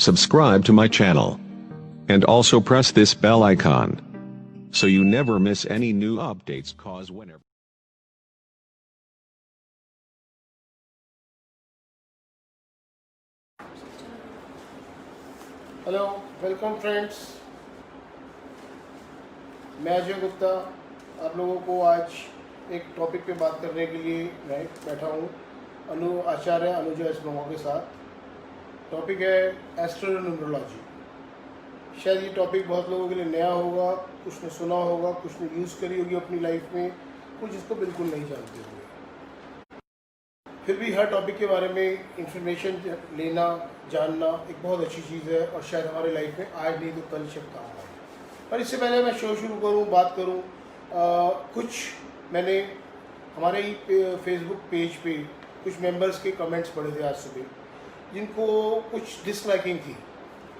subscribe to my channel, and also press this bell icon so you never miss any new updates, cause whenever hello welcome friends, मैं अजय गुप्ता आप लोगों को आज एक topic पे बात करने के लिए मैं बैठा हूँ आचार्य अनुजा एस मोंगा के साथ। टॉपिक है एस्ट्रोन्यूमरोलॉजी। शायद ये टॉपिक बहुत लोगों के लिए नया होगा, कुछ ने सुना होगा, कुछ ने यूज़ करी होगी अपनी लाइफ में, कुछ इसको बिल्कुल नहीं जानते होंगे। फिर भी हर टॉपिक के बारे में इंफॉर्मेशन लेना, जानना एक बहुत अच्छी चीज़ है और शायद हमारे लाइफ में आज नहीं तो कल सब काम आए। पर इससे पहले मैं शो शुरू करूँ, बात करूँ, कुछ मैंने हमारे ही फेसबुक पेज पे कुछ मेंबर्स के कमेंट्स पढ़े थे आज सुबह, जिनको कुछ डिसलाइकिंग थी।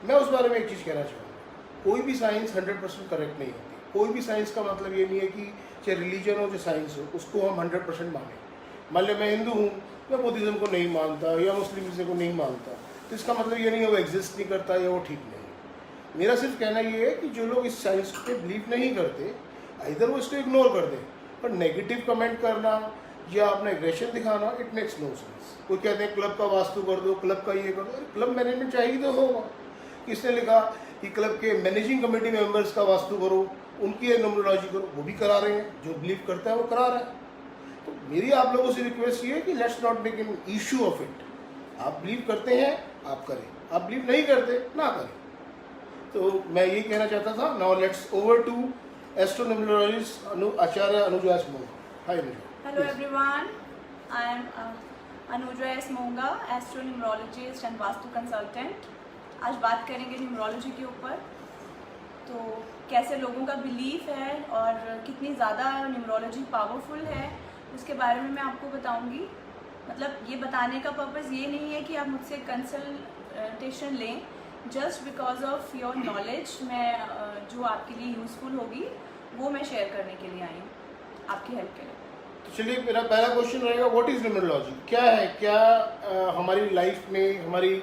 मैं उस बारे में एक चीज़ कहना चाहूँगा, कोई भी साइंस 100% करेक्ट नहीं होती। कोई भी साइंस का मतलब ये नहीं है कि चाहे रिलीजन हो, चाहे साइंस हो, उसको हम 100% मानें। मान लो मैं हिंदू हूँ, मैं बुद्धिज़्म को नहीं मानता या मुस्लिम को नहीं मानता, तो इसका मतलब ये नहीं है वो एग्जिस्ट नहीं करता या वो ठीक नहीं। मेरा सिर्फ कहना ये है कि जो लोग इस साइंस पे बिलीव नहीं करते, इधर वो इसको इग्नोर कर दें। पर नेगेटिव कमेंट करना या अपना एग्रेशन दिखाना, इट मेक्स नो सेंस। कोई कहते हैं क्लब का वास्तु कर दो, क्लब का ये कर दो। क्लब मैनेजमेंट चाहिए तो होगा। किसने लिखा कि क्लब के मैनेजिंग कमेटी मेंबर्स का वास्तु करो, उनकी न्यूमरोलॉजी करो? वो भी करा रहे हैं, जो बिलीव करता है वो करा रहा है। तो मेरी आप लोगों से रिक्वेस्ट ये है कि let's not make an issue of it. आप बिलीव करते हैं आप करें, आप बिलीव नहीं करते ना करें। तो मैं यही कहना चाहता था। Now let's over to astronumerologist Acharya Anuja S Monga. Hi Anuja. Hello everyone, I am Anuja S Monga, astronumerologist and vastu consultant. आज बात करेंगे न्यूमरोलॉजी के ऊपर। तो कैसे लोगों का बिलीफ है और कितनी ज़्यादा न्यूमरोलॉजी पावरफुल है, उसके बारे में मैं आपको बताऊंगी। मतलब ये बताने का पर्पज़ ये नहीं है कि आप मुझसे कंसल्टेशन लें, just because of your knowledge मैं जो आपके लिए यूज़फुल होगी वो मैं शेयर करने के लिए आई हूँ, आपकी हेल्प के लिए। तो चलिए, मेरा पहला क्वेश्चन रहेगा, व्हाट इज़ न्यूमरोलॉजी? क्या है? क्या हमारी लाइफ में, हमारी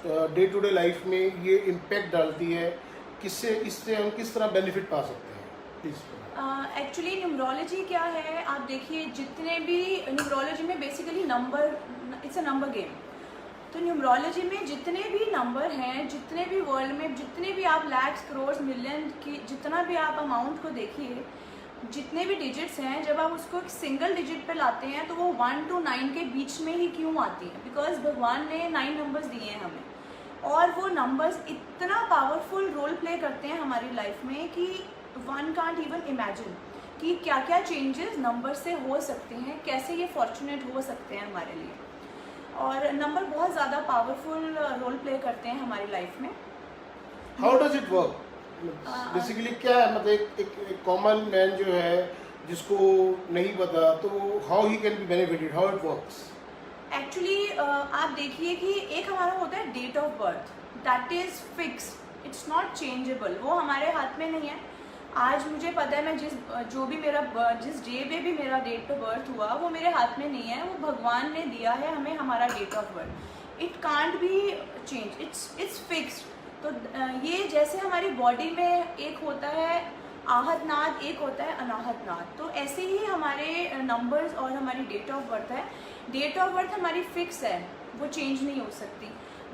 डे टू डे लाइफ में ये इम्पैक्ट डालती है? इससे हम किस तरह बेनिफिट पा सकते हैं? प्लीज़। एक्चुअली न्यूमरोलॉजी क्या है, आप देखिए जितने भी न्यूमरोलॉजी में basically number, it's a number game. तो न्यूमरोलॉजी में जितने भी नंबर हैं, जितने भी वर्ल्ड में, जितने भी आप लैक्स, करोड़, मिलियन की जितना भी आप अमाउंट को देखिए, जितने भी डिजिट्स हैं, जब आप उसको एक सिंगल डिजिट पे लाते हैं तो वो 1 to 9 के बीच में ही क्यों आती है? बिकॉज भगवान ने 9 नंबर्स दिए हैं हमें, और वो नंबर्स इतना पावरफुल रोल प्ले करते हैं हमारी लाइफ में कि वन कांट इवन इमेजिन कि क्या क्या चेंजेस नंबर से हो सकते हैं, कैसे ये फॉर्चुनेट हो सकते हैं हमारे लिए। और नंबर बहुत ज़्यादा पावरफुल रोल प्ले करते हैं हमारी लाइफ में। How does it work? Basically क्या है, मतलब एक कॉमन मैन जो है जिसको नहीं पता, तो how he can be benefited, how it works? Actually आप देखिए कि एक हमारा होता है date of birth, that is fixed, it's not changeable. वो हमारे हाथ में नहीं है। आज मुझे पता है मैं जिस डे पे भी मेरा डेट ऑफ बर्थ हुआ वो मेरे हाथ में नहीं है, वो भगवान ने दिया है हमें हमारा date of birth. It can't be change, it's fixed. तो ये जैसे हमारी बॉडी में एक होता है आहत नाद, एक होता है अनाहत नाद, तो ऐसे ही हमारे नंबर्स और हमारी डेट ऑफ बर्थ है। डेट ऑफ बर्थ हमारी फिक्स है, वो चेंज नहीं हो सकती।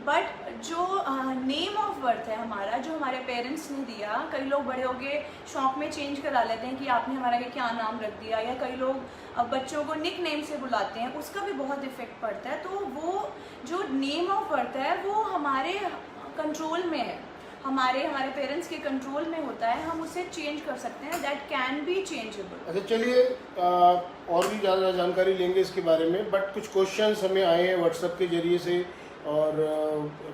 बट जो नेम ऑफ बर्थ है हमारा, जो हमारे पेरेंट्स ने दिया, कई लोग बड़े हो के शौक में चेंज करा लेते हैं कि आपने हमारा क्या नाम रख दिया, या कई लोग बच्चों को निक नेम से बुलाते हैं, उसका भी बहुत इफेक्ट पड़ता है। तो वो जो नेम ऑफ बर्थ है वो हमारे कंट्रोल में है, हमारे पेरेंट्स के कंट्रोल में होता है, हम उसे चेंज कर सकते हैं, दैट कैन बी चेंजेबल। अच्छा, चलिए और भी ज़्यादा जानकारी लेंगे इसके बारे में, बट कुछ क्वेश्चंस हमें आए हैं व्हाट्सएप के जरिए से और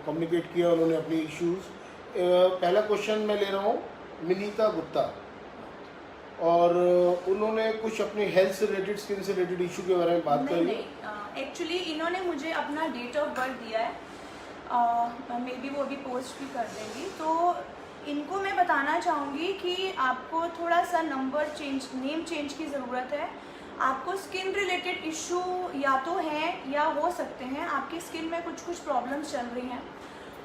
कम्युनिकेट किया उन्होंने अपनी इश्यूज़। पहला क्वेश्चन मैं ले रहा हूँ मिनीता गुप्ता, और उन्होंने कुछ अपनी हेल्थ से रिलेटेड, स्किन से रिलेटेड इशू के बारे में बात करी। नहीं, एक्चुअली इन्होंने मुझे अपना डेट ऑफ बर्थ दिया है, मे बी वो भी पोस्ट भी कर देंगी। तो इनको मैं बताना चाहूँगी कि आपको थोड़ा सा नेम चेंज की ज़रूरत है। आपको स्किन रिलेटेड इशू या तो हैं या हो सकते हैं, आपकी स्किन में कुछ प्रॉब्लम्स चल रही हैं,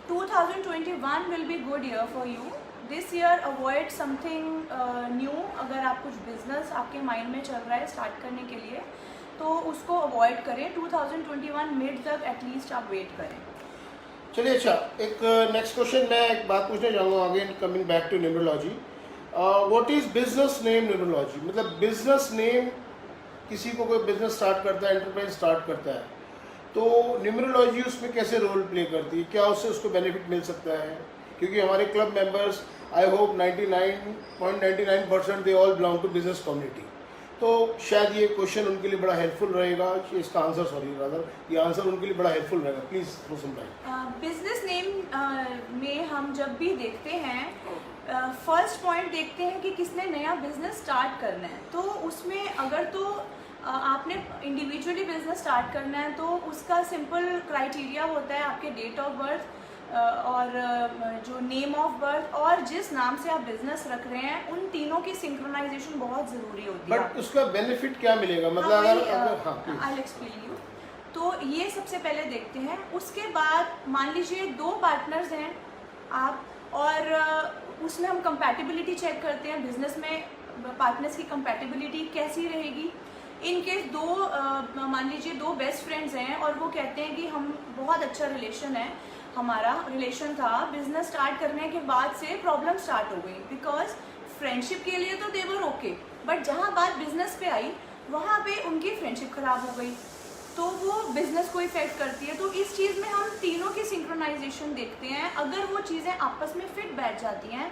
2021 will be good year for you. This year avoid something new. अगर आप कुछ बिजनेस आपके माइंड में चल रहा है स्टार्ट करने के लिए तो उसको अवॉइड करें. 2021 मिड तक एटलीस्ट आप वेट करें. चलिए, अच्छा, एक नेक्स्ट क्वेश्चन मैं एक बात पूछना चाहूँगा again coming back to numerology. What is business name numerology? मतलब बिजनेस नेम, किसी को कोई बिजनेस स्टार्ट करता है, एंटरप्राइज स्टार्ट करता है, तो न्यूमरोलॉजी उसमें कैसे रोल प्ले करती है? क्या उससे उसको बेनिफिट मिल सकता है? क्योंकि हमारे club members I hope 99.99% they all belong to business community, तो शायद ये क्वेश्चन उनके लिए बड़ा हेल्पफुल रहेगा. इसका आंसर ये आंसर उनके लिए बड़ा हेल्पफुल रहेगा. Please throw some light. Business name में हम जब भी देखते हैं फर्स्ट पॉइंट देखते हैं कि किसने नया बिजनेस स्टार्ट करना है. तो उसमें अगर तो आपने इंडिविजुअली बिजनेस स्टार्ट करना है तो उसका सिंपल क्राइटेरिया होता है आपके डेट ऑफ बर्थ और जो नेम ऑफ बर्थ और जिस नाम से आप बिजनेस रख रहे हैं, उन तीनों की सिंक्रोनाइजेशन बहुत ज़रूरी होती है. बट उसका बेनिफिट क्या मिलेगा? मतलब अगर आई एक्सप्लेन यू. तो ये सबसे पहले देखते हैं. उसके बाद मान लीजिए 2 पार्टनर्स हैं आप, और उसमें हम कंपैटिबिलिटी चेक करते हैं. बिजनेस में पार्टनर्स की कंपैटिबिलिटी कैसी रहेगी. इन केस 2 मान लीजिए 2 बेस्ट फ्रेंड्स हैं और वो कहते हैं कि हम बहुत अच्छा रिलेशन है, हमारा रिलेशन था, बिजनेस स्टार्ट करने के बाद से प्रॉब्लम स्टार्ट हो गई. बिकॉज फ्रेंडशिप के लिए तो दे वर ओके, बट जहाँ बात बिजनेस पे आई वहाँ पे उनकी फ्रेंडशिप खराब हो गई, तो वो बिजनेस को इफेक्ट करती है. तो इस चीज़ में हम तीनों की सिंक्रोनाइजेशन देखते हैं. अगर वो चीज़ें आपस में फिट बैठ जाती हैं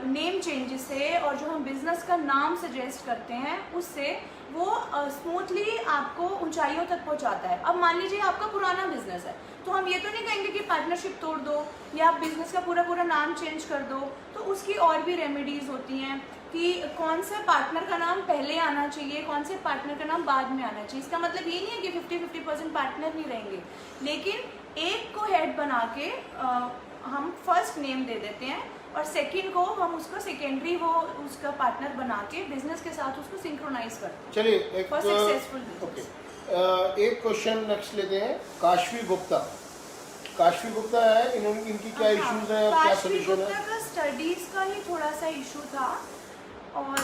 नेम चेंजेस से, और जो हम बिजनेस का नाम सजेस्ट करते हैं उससे, वो स्मूथली आपको ऊंचाइयों तक पहुंचाता है. अब मान लीजिए आपका पुराना बिजनेस है, तो हम ये तो नहीं कहेंगे कि पार्टनरशिप तोड़ दो या आप बिजनेस का पूरा नाम चेंज कर दो. तो उसकी और भी रेमेडीज़ होती हैं कि कौन से पार्टनर का नाम पहले आना चाहिए, कौन से पार्टनर का नाम बाद में आना चाहिए. इसका मतलब ये नहीं है कि 50-50% पार्टनर नहीं रहेंगे, लेकिन एक को हेड बना के हम फर्स्ट नेम दे देते हैं और सेकंड को हम उसको सेकेंडरी वो उसका पार्टनर बना के बिजनेस के साथ उसको सिंक्रोनाइज करते हैं. चलिए, एक सक्सेसफुल. एक क्वेश्चन नेक्स्ट लेते हैं. काशवी गुप्ता है, इनकी क्या इश्यूज हैं और क्या सोल्यूशन है? का स्टडीज़ का ही थोड़ा सा इशू था, और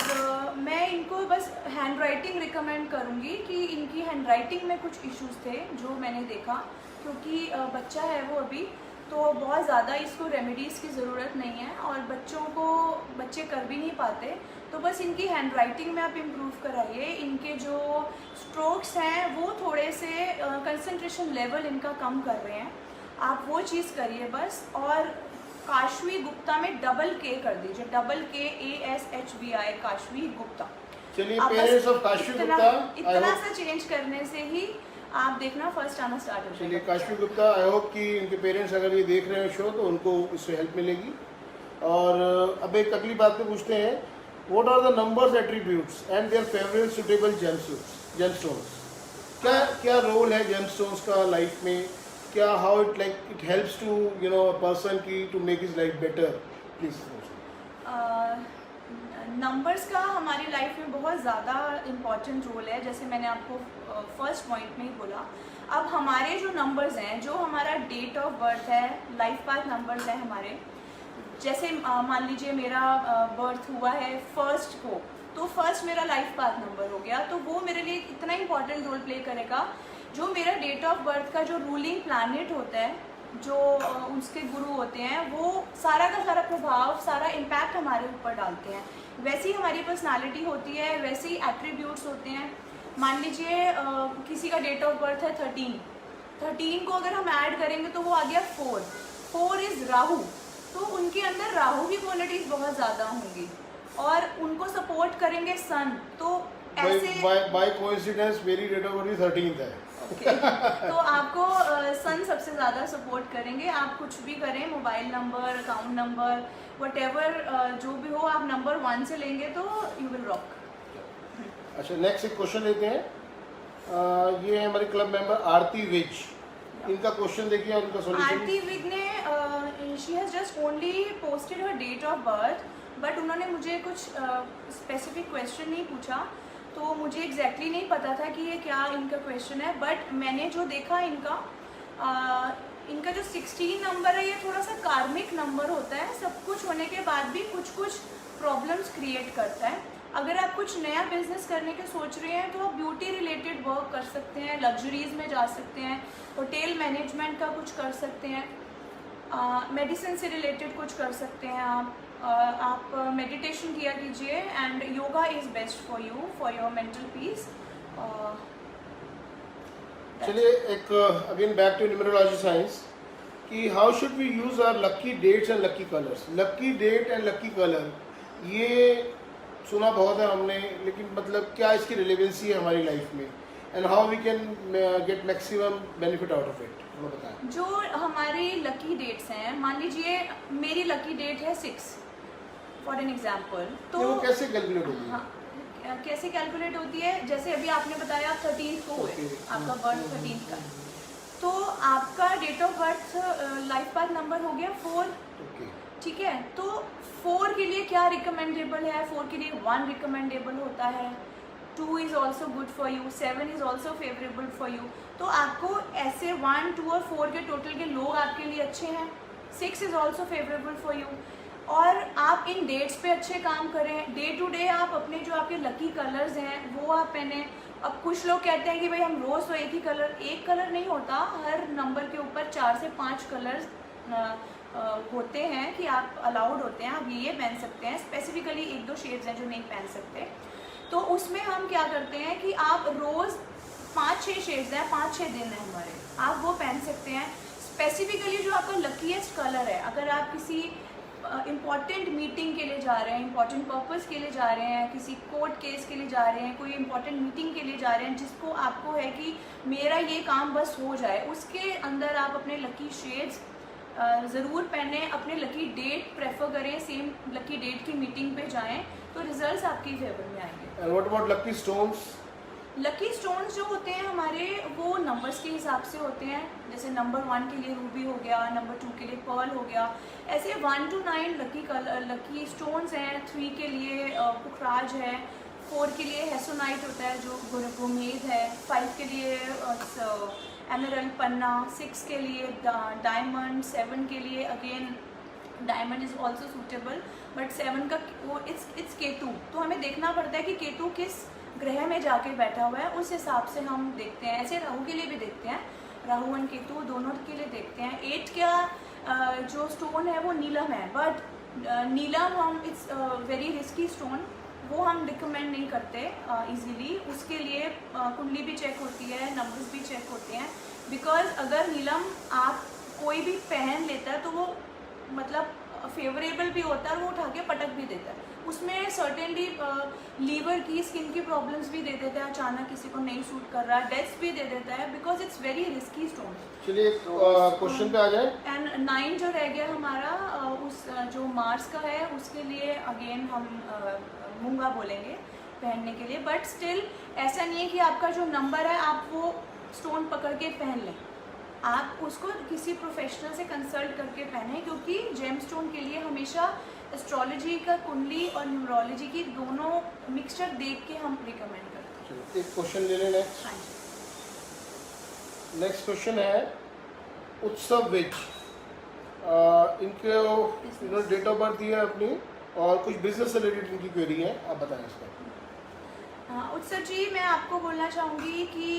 मैं इनको बस हैंड राइटिंग रिकमेंड करूँगी कि इनकी हैंड राइटिंग में कुछ इश्यूज थे जो मैंने देखा. क्योंकि बच्चा है वो अभी, तो बहुत ज़्यादा इसको रेमेडीज़ की ज़रूरत नहीं है, और बच्चे कर भी नहीं पाते. तो बस इनकी हैंड राइटिंग में आप इम्प्रूव कराइए. इनके जो स्ट्रोक्स हैं वो थोड़े से कंसंट्रेशन लेवल इनका कम कर रहे हैं, आप वो चीज़ करिए बस. और काशवी गुप्ता में डबल के कर दीजिए, KASHVI, काशवी गुप्ता. चलिए, पेरेंट्स ऑफ काशवी गुप्ता, इतना सा चेंज करने से ही आप देखना फर्स्ट आना स्टार्ट हो जाएगा. चलिए, काशवी गुप्ता, आई होप कि इनके पेरेंट्स अगर ये देख रहे हैं शो तो उनको इससे हेल्प मिलेगी. और अब एक अगली बात पे पूछते हैं. What are the numbers attributes and their favourite suitable gemstones? क्या रोल है जेमस्टोन्स का लाइफ में? क्या how it helps to a person की to make his life better? Please. Numbers का हमारी लाइफ में बहुत ज़्यादा इम्पॉर्टेंट रोल है, जैसे मैंने आपको फर्स्ट पॉइंट में ही बोला. अब हमारे जो नंबर्स हैं, जो हमारा डेट ऑफ बर्थ है, लाइफ पाथ नंबर्स हैं हमारे. जैसे मान लीजिए मेरा बर्थ हुआ है 1 को, तो 1 मेरा लाइफ पाथ नंबर हो गया, तो वो मेरे लिए इतना इम्पॉर्टेंट रोल प्ले करेगा. जो मेरा डेट ऑफ बर्थ का जो रूलिंग प्लैनेट होता है, जो उसके गुरु होते हैं, वो सारा का सारा प्रभाव, सारा इम्पैक्ट हमारे ऊपर डालते हैं. वैसी हमारी पर्सनालिटी होती है, वैसे ही एट्रीब्यूट्स होते हैं. मान लीजिए किसी का डेट ऑफ बर्थ है 13 को अगर हम ऐड करेंगे तो वो आ गया 4 इज़ राहु. तो उनके अंदर राहु की क्वालिटीज़ बहुत ज़्यादा होंगी और उनको सपोर्ट करेंगे सन. तो ऐसे बाय कोइंसिडेंस मेरी डेट ऑफ बर्थ 13th है. तो आपको सन सबसे ज़्यादा सपोर्ट करेंगे. आप कुछ भी करें, mobile number, account number, whatever जो भी हो, आप नंबर 1 से लेंगे तो यू विल रॉक. अच्छा, नेक्स्ट एक क्वेश्चन लेते हैं. ये है हमारे क्लब मेंबर आरती विज. इनका क्वेश्चन देखिए और उनका सॉल्यूशन. आरती विज ने she has just only posted her date of birth, but उन्होंने मुझे कुछ स्पेसिफिक क्वेश्चन नहीं पूछा, तो मुझे एग्जैक्टली नहीं पता था कि ये क्या इनका क्वेश्चन है. बट मैंने जो देखा इनका इनका जो 16 नंबर है ये थोड़ा सा कार्मिक नंबर होता है, सब कुछ होने के बाद भी कुछ कुछ प्रॉब्लम्स क्रिएट करता है। अगर आप कुछ नया बिजनेस करने के सोच रहे हैं तो आप ब्यूटी रिलेटेड वर्क कर सकते हैं, लग्जरीज में जा सकते हैं, होटल मैनेजमेंट का कुछ कर सकते हैं, मेडिसिन से रिलेटेड कुछ कर सकते हैं आप मेडिटेशन किया कीजिए and yoga is best for you for your mental peace. चलिए एक again back to numerology science कि how should we use our lucky dates and lucky colours. Lucky date and lucky colour ये सुना बहुत है हमने, लेकिन मतलब क्या इसकी रिलेवेंसी है हमारी लाइफ में and how we can get maximum benefit out of it, वो बताएं। जो हमारी लकी डेट्स हैं, मान लीजिए मेरी लकी डेट है 6 फॉर एन एग्जाम्पल, तो वो कैसे कैलकुलेट होगी? हाँ, कैसे कैलकुलेट होती है, जैसे अभी आपने बताया आप 13 को हुए, आपका बर्थ 13 का, तो आपका date of birth life path number हो गया 4, ठीक है। तो 4 के लिए क्या रिकमेंडेबल है, 4 के लिए 1 रिकमेंडेबल होता है, 2 is also good for you, 7 is also favourable for you. तो आपको ऐसे 1, 2 और 4 के टोटल के लोग आपके लिए अच्छे हैं, 6 is also favourable for you. और आप इन डेट्स पे अच्छे काम करें, डे टू डे आप अपने जो आपके लकी कलर्स हैं वो आप पहने। अब कुछ लोग कहते हैं कि भाई हम रोज़ तो एक ही कलर, एक कलर नहीं होता, हर नंबर के ऊपर 4 से 5 कलर्स होते हैं कि आप अलाउड होते हैं, आप ये पहन सकते हैं। स्पेसिफिकली 1-2 शेड्स हैं जो नहीं पहन सकते, तो उसमें हम क्या करते हैं कि आप रोज़ 5-6 शेड्स हैं, 5-6 दिन हैं हमारे, आप वो पहन सकते हैं। स्पेसिफिकली जो आपका लकीएस्ट कलर है, अगर आप किसी इम्पॉर्टेंट मीटिंग के लिए जा रहे हैं, इम्पॉर्टेंट पर्पस के लिए जा रहे हैं, किसी कोर्ट केस के लिए जा रहे हैं, कोई इम्पॉर्टेंट मीटिंग के लिए जा रहे हैं जिसको आपको है कि मेरा ये काम बस हो जाए, उसके अंदर आप अपने लकी शेड्स ज़रूर पहने, अपने लकी डेट प्रेफर करें, सेम लकी डेट की मीटिंग पे जाएं, तो रिजल्ट्स आपकी फेवर में आएंगे। And what about lucky stones? Lucky stones जो होते हैं हमारे, वो नंबर्स के हिसाब से होते हैं। जैसे नंबर 1 के लिए रूबी हो गया, नंबर 2 के लिए पर्ल हो गया, ऐसे 1 to 9 लकी स्टोन्स हैं। 3 के लिए पुखराज है, 4 के लिए हेसोनाइट होता है जो गोमेद है, 5 के लिए एमरल्ड पन्ना, 6 के लिए डायमंड, 7 के लिए again diamond is also suitable, but 7 का वो इट्स केतु। तो हमें देखना पड़ता है कि केतु किस ग्रह में जाके बैठा हुआ है, उस हिसाब से हम देखते हैं। ऐसे राहु के लिए भी देखते हैं, राहु और केतु दोनों के लिए देखते हैं। 8 का जो स्टोन है वो नीलम है, बट नीलम हम इट्स वेरी रिस्की स्टोन, वो हम रिकमेंड नहीं करते इजीली। उसके लिए कुंडली भी चेक होती है, नंबर्स भी चेक होते हैं, बिकॉज अगर नीलम आप कोई भी पहन लेता है तो वो मतलब फेवरेबल भी होता है और वो उठा के पटक भी देता है। उसमें सर्टेनली लीवर की, स्किन की प्रॉब्लम्स भी दे देता है, अचानक किसी को नहीं सूट कर रहा है, डेथ्स भी दे देता है, because it's very risky stone. चलिए क्वेश्चन पे आ जाए। एंड 9 जो रह गया हमारा उस जो मार्स का है, उसके लिए अगेन हम मूंगा बोलेंगे पहनने के लिए, बट स्टिल ऐसा नहीं है कि आपका जो नंबर है आप वो स्टोन पकड़ के पहन लें, आप उसको किसी प्रोफेशनल से कंसल्ट करके पहने, क्योंकि जेम स्टोन के लिए हमेशा एस्ट्रोलॉजी का कुंडली और न्यूमरोलॉजी की दोनों मिक्सचर देख के हम रिकमेंड करते हैं। एक क्वेश्चन ले लें नेक्स्ट। हाँ जी, नेक्स्ट क्वेश्चन है उत्सव विज, इनको डेट ऑफ बर्थ दिया है अपनी और कुछ बिजनेस से रिलेटेड इनकी क्वेरी है, आप बताएं इसका। उत्सव जी, मैं आपको बोलना चाहूँगी कि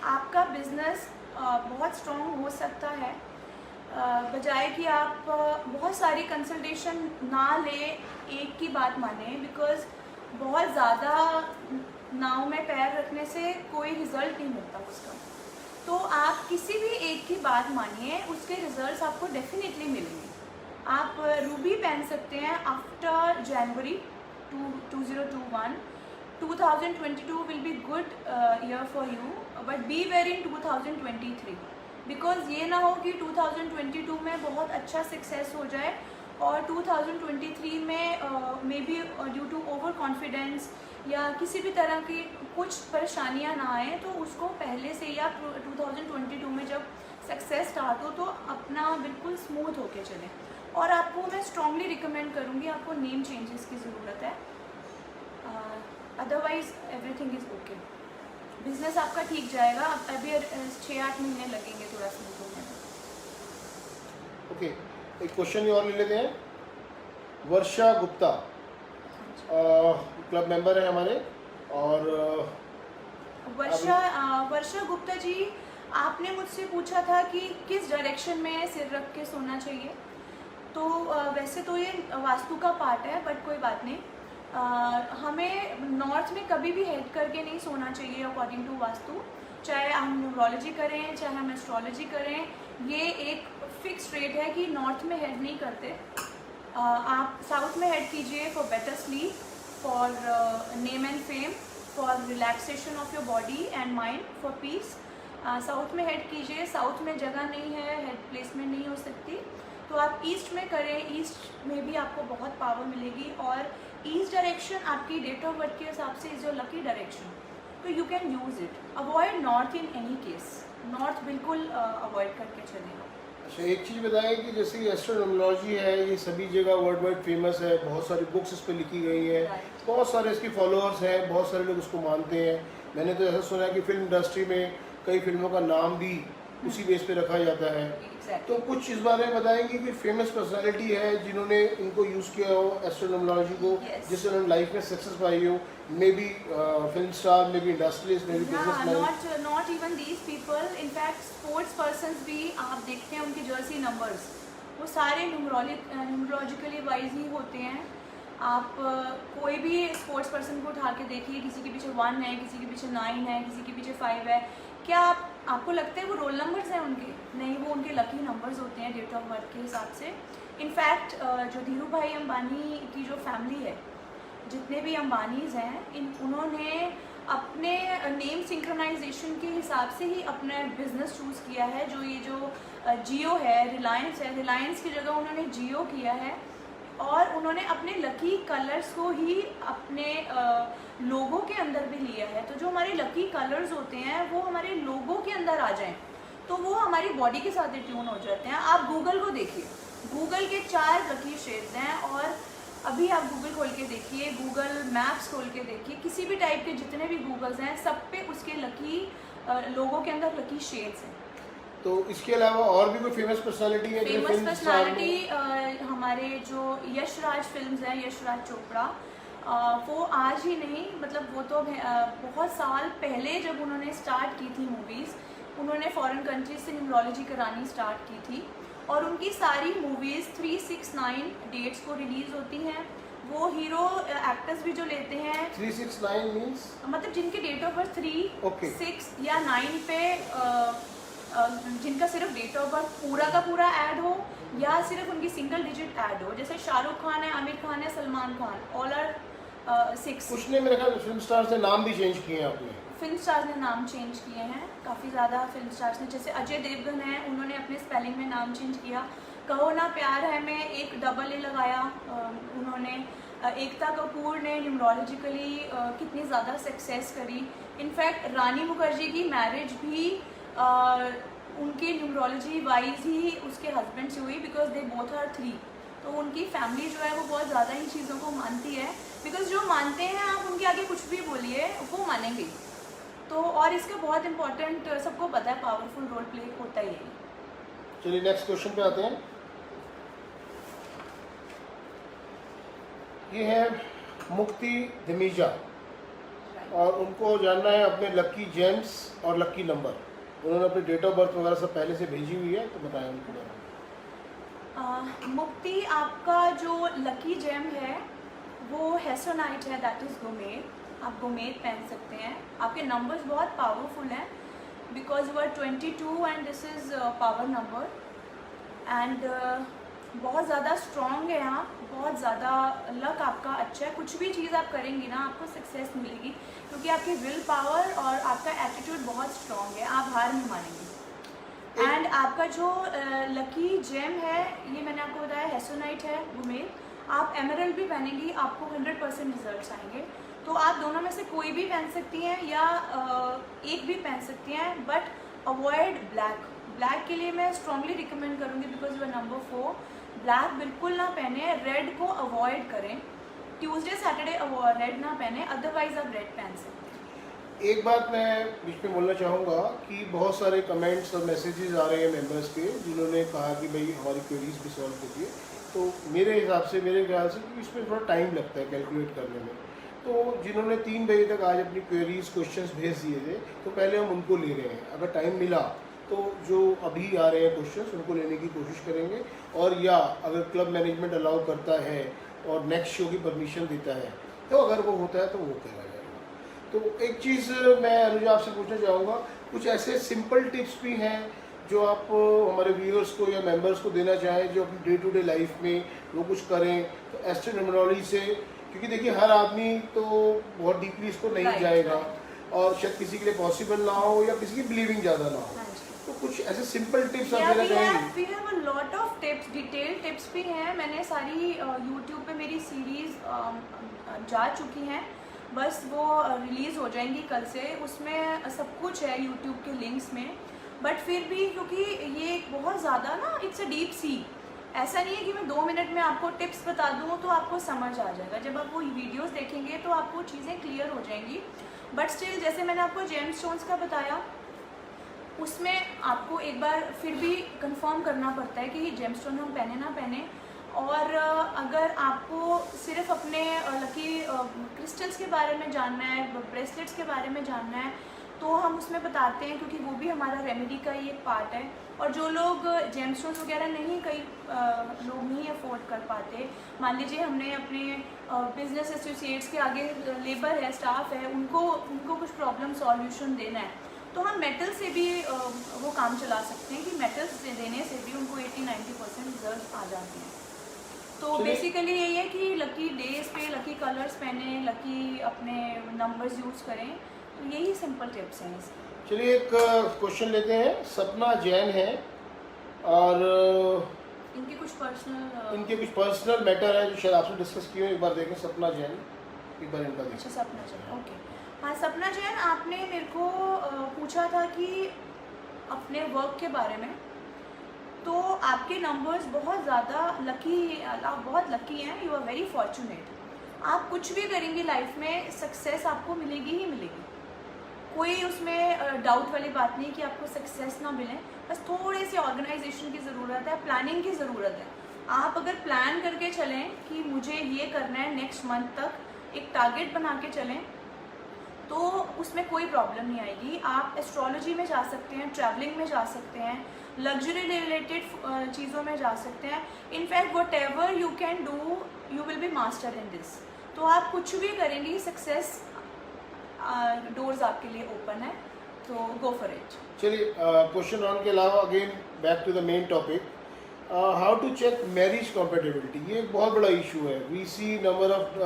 आपका बिजनेस बहुत स्ट्रॉन्ग हो सकता है, बजाय कि आप बहुत सारी कंसल्टेशन ना ले, एक की बात माने, बिकॉज बहुत ज़्यादा नाव में पैर रखने से कोई रिज़ल्ट नहीं मिलता उसका। तो आप किसी भी एक की बात मानिए, उसके रिजल्ट्स आपको डेफिनेटली मिलेंगे। आप रूबी पहन सकते हैं after January 2021। 2022 will be good year for you, but be wary in 2023, because ये ना हो कि 2022 में बहुत अच्छा सक्सेस हो जाए और 2023 में maybe due to overconfidence या किसी भी तरह की कुछ परेशानियां ना आए, तो उसको पहले से या 2022 में जब सक्सेस स्टार्ट हो तो अपना बिल्कुल स्मूथ होके चलें। और आपको मैं स्ट्रांगली रिकमेंड करूँगी, आपको नेम चेंजेस की ज़रूरत है, otherwise everything is okay. Business आपका ठीक जाएगा, अब अभी 6-8 महीने लगेंगे थोड़ा स्मूथ होने में। ओके, एक क्वेश्चन और ले लेते हैं। वर्षा गुप्ता क्लब मेंबर है हमारे, और वर्षा गुप्ता जी, आपने मुझसे पूछा था कि किस डायरेक्शन में सिर रख के सोना चाहिए। तो वैसे तो ये वास्तु का पार्ट है, बट कोई बात नहीं। हमें नॉर्थ में कभी भी हेड करके नहीं सोना चाहिए अकॉर्डिंग टू वास्तु। चाहे हम न्यूमरोलॉजी करें, चाहे हम एस्ट्रोलॉजी करें, ये एक फिक्स रेट है कि नॉर्थ में हेड नहीं करते। आप साउथ में हेड कीजिए for better sleep, for name and fame, for relaxation of your body and mind, for piece. South में हेड कीजिए। साउथ में जगह नहीं है, हेड प्लेसमेंट नहीं हो सकती, तो आप ईस्ट में करें। ईस्ट में भी आपको बहुत पावर मिलेगी, और ईस्ट डायरेक्शन आपकी डेट ऑफ बर्थ के हिसाब से इज़ योर लकी डायरेक्शन, तो you can use it. Avoid north in any case, north बिल्कुल अवॉइड करके चलेगा। अच्छा, एक चीज़ बताएं कि जैसे एस्ट्रोनोमोलॉजी है, ये सभी जगह वर्ल्ड वाइड फेमस है, बहुत सारी बुक्स इस पर लिखी गई हैं, बहुत सारे इसके फॉलोअर्स हैं, बहुत सारे लोग उसको मानते हैं। मैंने तो ऐसा सुना है कि फिल्म इंडस्ट्री में कई फिल्मों का नाम भी उसी बेस पे रखा जाता है। तो कुछ इस बारे में बताएंगे कि फेमस पर्सनालिटी है जिन्होंने इनको यूज़ किया हो एस्ट्रोनोमोलॉजी को, जिससे उन्होंने लाइफ में सक्सेस पाई हो, may be film star, may be industrialist, may be businessman. Not even these people, in fact sports persons भी आप देखते हैं, उनके जर्सी नंबर्स वो सारे न्यूमरोलॉजिकली वाइज ही होते हैं। आप कोई भी स्पोर्ट्स पर्सन को उठा के देखिए, किसी के पीछे 1 है, किसी के पीछे 9 है, किसी के पीछे 5 है। क्या आपको लगता है वो रोल नंबर्स हैं उनके? नहीं, वो उनके लकी नंबर्स होते हैं डेट ऑफ बर्थ के हिसाब से। इनफैक्ट जो धीरू भाई अंबानी की जो फैमिली है, जितने भी अंबानीज़ हैं, उन्होंने अपने नेम सिंक्रोनाइजेशन के हिसाब से ही अपना बिजनेस चूज़ किया है। जो ये जो जियो है, रिलायंस की जगह उन्होंने जियो किया है, और उन्होंने अपने लकी कलर्स को ही अपने लोगों के अंदर भी लिया है। तो जो हमारे लकी कलर्स होते हैं वो हमारे लोगों के अंदर आ जाएं, तो वो हमारी बॉडी के साथ ट्यून हो जाते हैं। आप गूगल को देखिए, गूगल के 4 लकी शेड्स हैं, और अभी आप गूगल खोल के देखिए, गूगल मैप्स खोल के देखिए, किसी भी टाइप के जितने भी गूगल्स हैं, सब पे उसके लकी लोगों के अंदर लकी शेड्स हैं। तो इसके अलावा और भी कोई फेमस पर्सनालिटी है? फेमस पर्सनालिटी हमारे जो यशराज फिल्म्स हैं, यशराज चोपड़ा, वो आज ही नहीं, मतलब वो तो बहुत साल पहले जब उन्होंने स्टार्ट की थी मूवीज़, उन्होंने फॉरेन कंट्रीज से न्यूमरोलॉजी करानी स्टार्ट की थी, और उनकी सारी मूवीज़ 369 डेट्स को रिलीज़ होती हैं। वो हीरो एक्टर्स भी जो लेते हैं, 369 मीन्स मतलब जिनके डेट ऑफ बर्थ 3, 6 या 9 पे जिनका सिर्फ डेट ऑफ बर्थ पूरा का पूरा ऐड हो, या सिर्फ उनकी सिंगल डिजिट ऐड हो। जैसे शाहरुख खान है, आमिर खान है, सलमान खान, ऑल आर 6। कुछ ने मेरे ख्याल फिल्म स्टार्स ने नाम भी चेंज किए हैं आपने। फिल्म स्टार्स ने नाम चेंज किए हैं, काफ़ी ज़्यादा फिल्म स्टार्स ने। जैसे अजय देवगन है, उन्होंने अपने स्पेलिंग में नाम चेंज किया। कहो ना प्यार है में एक डबल ए लगाया उन्होंने। एकता कपूर ने न्यूमरोलॉजिकली कितनी ज़्यादा सक्सेस करी। इनफैक्ट रानी मुखर्जी की मैरिज भी उनके न्यूमरोलॉजी वाइज ही उसके हस्बैंड से हुई, बिकॉज दे बोथ आर 3। तो उनकी फैमिली जो है वो बहुत ज़्यादा इन चीज़ों को मानती है, बिकॉज जो मानते हैं आप उनके आगे कुछ भी बोलिए वो मानेंगे। तो और इसका बहुत इंपॉर्टेंट, सबको पता है, पावरफुल रोल प्ले होता ही है। चलिए नेक्स्ट क्वेश्चन पे आते हैं। ये है मुक्ति धमीजा, और उनको जानना है अपने लकी जेम्स और लकी नंबर। उन्होंने अपनी डेट ऑफ बर्थ वगैरह सब पहले से भेजी हुई है, तो बताएं उनको। मुक्ति, आपका जो लकी जेम है वो हेसोनाइट है, दैट इज़ गोमेद। आप गोमेद पहन सकते हैं। आपके नंबर्स बहुत पावरफुल हैं, because you are 22 and this is power number, and बहुत ज़्यादा स्ट्रॉन्ग है आप, बहुत ज़्यादा लक आपका अच्छा है। कुछ भी चीज़ आप करेंगी ना, आपको सक्सेस मिलेगी, क्योंकि आपकी विल पावर और आपका एटीट्यूड बहुत स्ट्रॉन्ग है, आप हार नहीं मानेंगे। एंड आपका जो लकी जेम है, ये मैंने आपको बताया हेसोनाइट है, गोमेद। आप एमरल्ड भी पहनेंगी, आपको 100% रिजल्ट्स आएंगे। तो आप दोनों में से कोई भी पहन सकती हैं, या एक भी पहन सकती हैं, बट अवॉइड ब्लैक। ब्लैक के लिए मैं स्ट्रांगली रिकमेंड करूँगी, because you are number 4। Black बिल्कुल ना पहने, रेड को अवॉइड करें। ट्यूसडे सैटरडे रेड ना पहने, अदरवाइज आप रेड पहन सकते हैं। एक बात मैं बीच में बोलना चाहूँगा कि बहुत सारे कमेंट्स और मैसेजेस आ रहे हैं मेंबर्स के, जिन्होंने कहा कि भाई हमारी क्वेरीज भी सॉल्व कीजिए। तो मेरे हिसाब से, मेरे ख्याल से कि इसमें थोड़ा टाइम लगता है कैलकुलेट करने में। तो जिन्होंने 3 बजे तक आज अपनी क्वेरीज क्वेश्चंस भेज दिए थे, तो पहले हम उनको ले रहे हैं। अगर टाइम मिला तो जो अभी आ रहे हैं क्वेश्चंस उनको लेने की कोशिश करेंगे, और या अगर क्लब मैनेजमेंट अलाउ करता है और नेक्स्ट शो की परमिशन देता है, तो अगर वो होता है तो वो करा जाएगा। तो एक चीज़ मैं अनुजा आपसे पूछना चाहूँगा, कुछ ऐसे सिंपल टिप्स भी हैं जो आप हमारे व्यूअर्स को या मेंबर्स को देना चाहें, जो अपनी डे टू डे लाइफ में वो कुछ करें तो एस्ट्रोनोमोलॉजी से, क्योंकि देखिए हर आदमी तो बहुत डीपली इसको नहीं जाएगा और शायद किसी के लिए पॉसिबल ना हो या किसी की बिलीविंग ज़्यादा ना हो, तो कुछ ऐसे सिंपल टिप्स आप देना चाहेंगे? We have a lot of tips, detail tips भी हैं। मैंने सारी यूट्यूब पे मेरी सीरीज़ जा चुकी हैं, बस वो रिलीज़ हो जाएंगी कल से। उसमें सब कुछ है यूट्यूब के लिंक्स में, बट फिर भी क्योंकि ये बहुत ज़्यादा ना, इट्स अ डीप सी, ऐसा नहीं है कि मैं 2 मिनट में आपको टिप्स बता दूँ तो आपको समझ आ जाएगा। जब आप वो वीडियोस देखेंगे तो आपको चीज़ें क्लियर हो जाएंगी। बट स्टिल, जैसे मैंने आपको जेमस्टोन्स का बताया, उसमें आपको एक बार फिर भी कंफर्म करना पड़ता है कि जेमस्टोन हम पहने ना पहने। और अगर आपको सिर्फ अपने लकी क्रिस्टल्स के बारे में जानना है, ब्रेसलेट्स के बारे में जानना है, तो हम उसमें बताते हैं, क्योंकि वो भी हमारा रेमेडी का ही एक पार्ट है। और जो लोग जेमस्टोन्स वगैरह नहीं, कई लोग नहीं अफोर्ड कर पाते, मान लीजिए हमने अपने बिजनेस एसोसिएट्स के आगे लेबर है, स्टाफ है, उनको कुछ प्रॉब्लम सॉल्यूशन देना है, तो हम मेटल से भी वो काम चला सकते हैं कि मेटल से देने से भी उनको 80-90% रिजल्ट आ जाते हैं। तो बेसिकली यही है कि लकी डेज पे लकी कलर्स पहने, लकी अपने नंबर्स यूज़ करें, तो यही सिंपल टिप्स हैं इसके। चलिए एक क्वेश्चन लेते हैं। सपना जैन है और इनके कुछ पर्सनल मैटर है जो शायद आपसे डिस्कस किए, एक बार देखें। सपना जैन, एक बार इनका देखें। अच्छा, सपना जैन, ओके। हाँ, सपना जैन, आपने मेरे को पूछा था कि अपने वर्क के बारे में, तो आपके नंबर्स बहुत ज़्यादा लकी, आप बहुत लकी हैं, यू आर वेरी फॉर्चुनेट। आप कुछ भी करेंगे लाइफ में, सक्सेस आपको मिलेगी ही मिलेगी, कोई उसमें डाउट वाली बात नहीं कि आपको सक्सेस ना मिले। बस थोड़ी सी ऑर्गेनाइजेशन की ज़रूरत है, प्लानिंग की ज़रूरत है। आप अगर प्लान करके चलें कि मुझे ये करना है नेक्स्ट मंथ तक, एक टारगेट बना के चलें, तो उसमें कोई प्रॉब्लम नहीं आएगी। आप एस्ट्रोलॉजी में जा सकते हैं, ट्रैवलिंग में जा सकते हैं, लग्जरी रिलेटेड चीज़ों में जा सकते हैं। In fact what ever you can do, you will be master in this. तो आप कुछ भी करेंगे, सक्सेस डोर्स आपके लिए ओपन है, तो गो फॉर इट। चलिए क्वेश्चन ऑन के अलावा again back to the main topic, how to check marriage compatibility. ये एक बहुत बड़ा इशू है। We see number of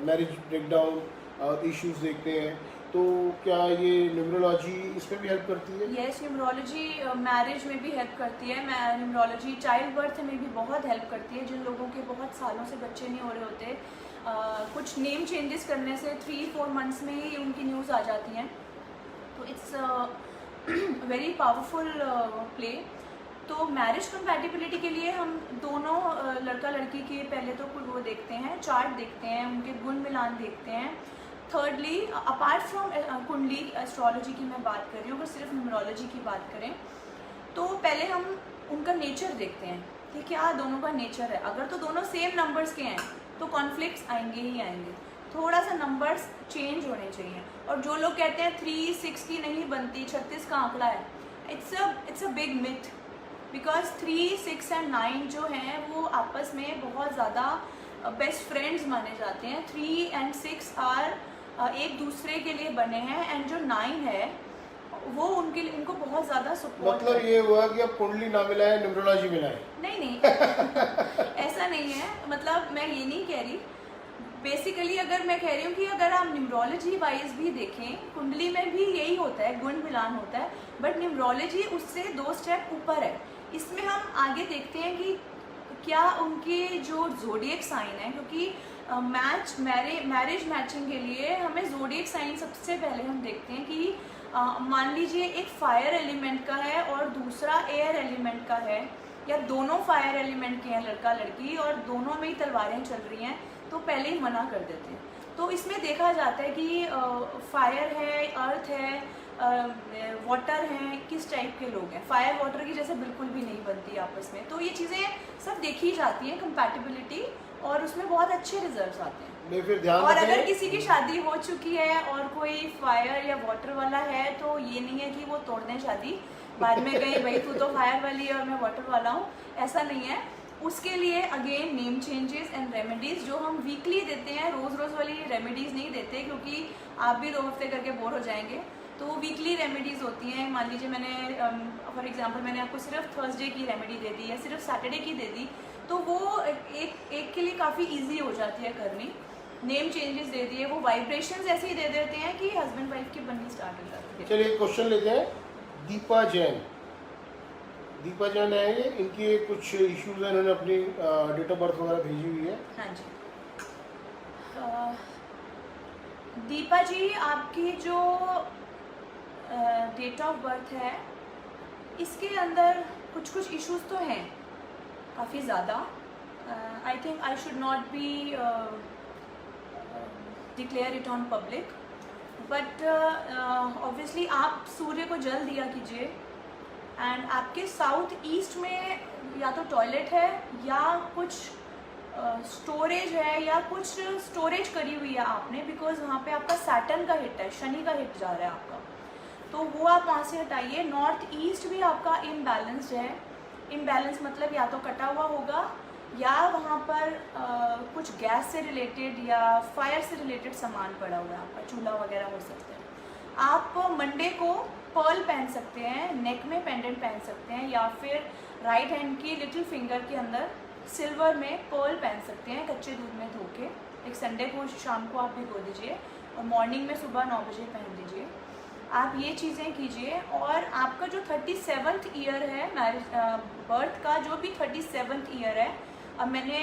marriage breakdown और इश्यूज देखते हैं, तो क्या ये न्यूमरोलॉजी इसमें भी हेल्प करती है? यस, न्यूमरोलॉजी मैरिज में भी हेल्प करती है। न्यूमरोलॉजी चाइल्ड बर्थ में भी बहुत हेल्प करती है। जिन लोगों के बहुत सालों से बच्चे नहीं हो रहे होते, कुछ नेम चेंजेस करने से 3-4 मंथ्स में ही उनकी न्यूज़ आ जाती हैं, तो इट्स वेरी पावरफुल प्ले। तो मैरिज कंपैटिबिलिटी के लिए हम दोनों लड़का लड़की के पहले तो वो देखते हैं, चार्ट देखते हैं, उनके गुण मिलान देखते हैं। थर्डली, अपार्ट फ्रॉम कुंडली एस्ट्रोलॉजी की मैं बात कर रही हूँ, अगर सिर्फ न्यूमरोलॉजी की बात करें, तो पहले हम उनका नेचर देखते हैं कि क्या दोनों का नेचर है। अगर तो दोनों सेम नंबर्स के हैं तो कॉन्फ्लिक्ट्स आएंगे ही आएंगे, थोड़ा सा नंबर्स चेंज होने चाहिए। और जो लोग कहते हैं 3-6 की नहीं बनती, 36 का आंकड़ा है, it's a big myth, because 3, 6 and 9 जो हैं वो आपस में बहुत ज़्यादा बेस्ट फ्रेंड्स माने जाते हैं। 3 एंड 6 आर एक दूसरे के लिए बने हैं, एंड जो 9 है वो उनको बहुत ज़्यादा सपोर्ट। मतलब ये हुआ कि अब कुंडली ना मिलाए, न्यूमरोलॉजी मिलाए? नहीं ऐसा नहीं है, मतलब मैं ये नहीं कह रही। बेसिकली अगर मैं कह रही हूँ कि अगर आप न्यूमरोलॉजी वाइज भी देखें, कुंडली में भी यही होता है, गुण मिलान होता है, बट न्यूमरोलॉजी उससे 2 स्टेप ऊपर है। इसमें हम आगे देखते हैं कि क्या उनके जो ज़ोडिएक साइन है, क्योंकि मैरिज मैचिंग के लिए हमें ज़ोडिएक साइन सबसे पहले हम देखते हैं कि मान लीजिए एक फायर एलिमेंट का है और दूसरा एयर एलिमेंट का है, या दोनों फायर एलिमेंट के हैं लड़का लड़की और दोनों में ही तलवारें चल रही हैं, तो पहले ही मना कर देते हैं। तो इसमें देखा जाता है कि फायर है, अर्थ है, वाटर हैं, किस टाइप के लोग हैं। फायर वाटर की जैसे बिल्कुल भी नहीं बनती आपस में, तो ये चीज़ें सब देखी जाती हैं, कंपैटिबिलिटी, और उसमें बहुत अच्छे रिजल्ट्स आते हैं। फिर ध्यान और रखें। अगर किसी की शादी हो चुकी है और कोई फायर या वाटर वाला है, तो ये नहीं है कि वो तोड़ दें शादी बाद में कहीं भाई तू तो फायर वाली है और मैं वाटर वाला हूँ, ऐसा नहीं है। उसके लिए again name changes and remedies जो हम वीकली देते हैं, रोज़ रोज़ वाली रेमेडीज़ नहीं देते, क्योंकि आप भी 2 हफ्ते करके बोर हो जाएंगे। तो वो वीकली रेमेडीज़ होती हैं। मान लीजिए मैंने फॉर एग्जांपल मैंने आपको सिर्फ थर्सडे की रेमेडी दे दी या सिर्फ सैटरडे की दे दी, तो वो एक के लिए काफ़ी ईजी हो जाती है करनी। नेम चेंजेस दे दिए, वो वाइब्रेशंस ऐसे ही दे देते हैं कि हस्बैंड वाइफ की बननी स्टार्ट हो जाती है। चलिए क्वेश्चन लेते हैं। दीपा जैन है ये, इनके कुछ इश्यूज हैं, इन्होंने अपनी डेट ऑफ बर्थ वगैरह भेजी हुई है। हाँ जी। दीपा जी, आपकी जो डेट ऑफ बर्थ है इसके अंदर कुछ इश्यूज तो हैं काफ़ी ज़्यादा। I think I should not be declare it on public, but obviously आप सूर्य को जल दिया कीजिए, एंड आपके साउथ ईस्ट में या तो टॉयलेट है या कुछ स्टोरेज है या कुछ स्टोरेज करी हुई है आपने, बिकॉज वहाँ पे आपका सैटर्न का हिट है, शनि का हिट जा रहा है आपका, तो वो आप वहाँ से हटाइए। नॉर्थ ईस्ट भी आपका इम्बैलेंस्ड है। इम्बैलेंस मतलब या तो कटा हुआ होगा या वहाँ पर कुछ गैस से रिलेटेड या फायर से रिलेटेड सामान पड़ा हुआ है आपका, चूल्हा वगैरह हो सकता है। आप मंडे को पर्ल पहन सकते हैं, नेक में पेंडेंट पहन सकते हैं, या फिर राइट हैंड की लिटिल फिंगर के अंदर सिल्वर में पर्ल पहन सकते हैं कच्चे दूध में धो के। एक संडे को शाम को आप भिगो दीजिए और मॉर्निंग में सुबह 9 बजे पहन दीजिए। आप ये चीज़ें कीजिए। और आपका जो 37th ईयर है मैरिज बर्थ का, जो भी 37th ईयर है, अब मैंने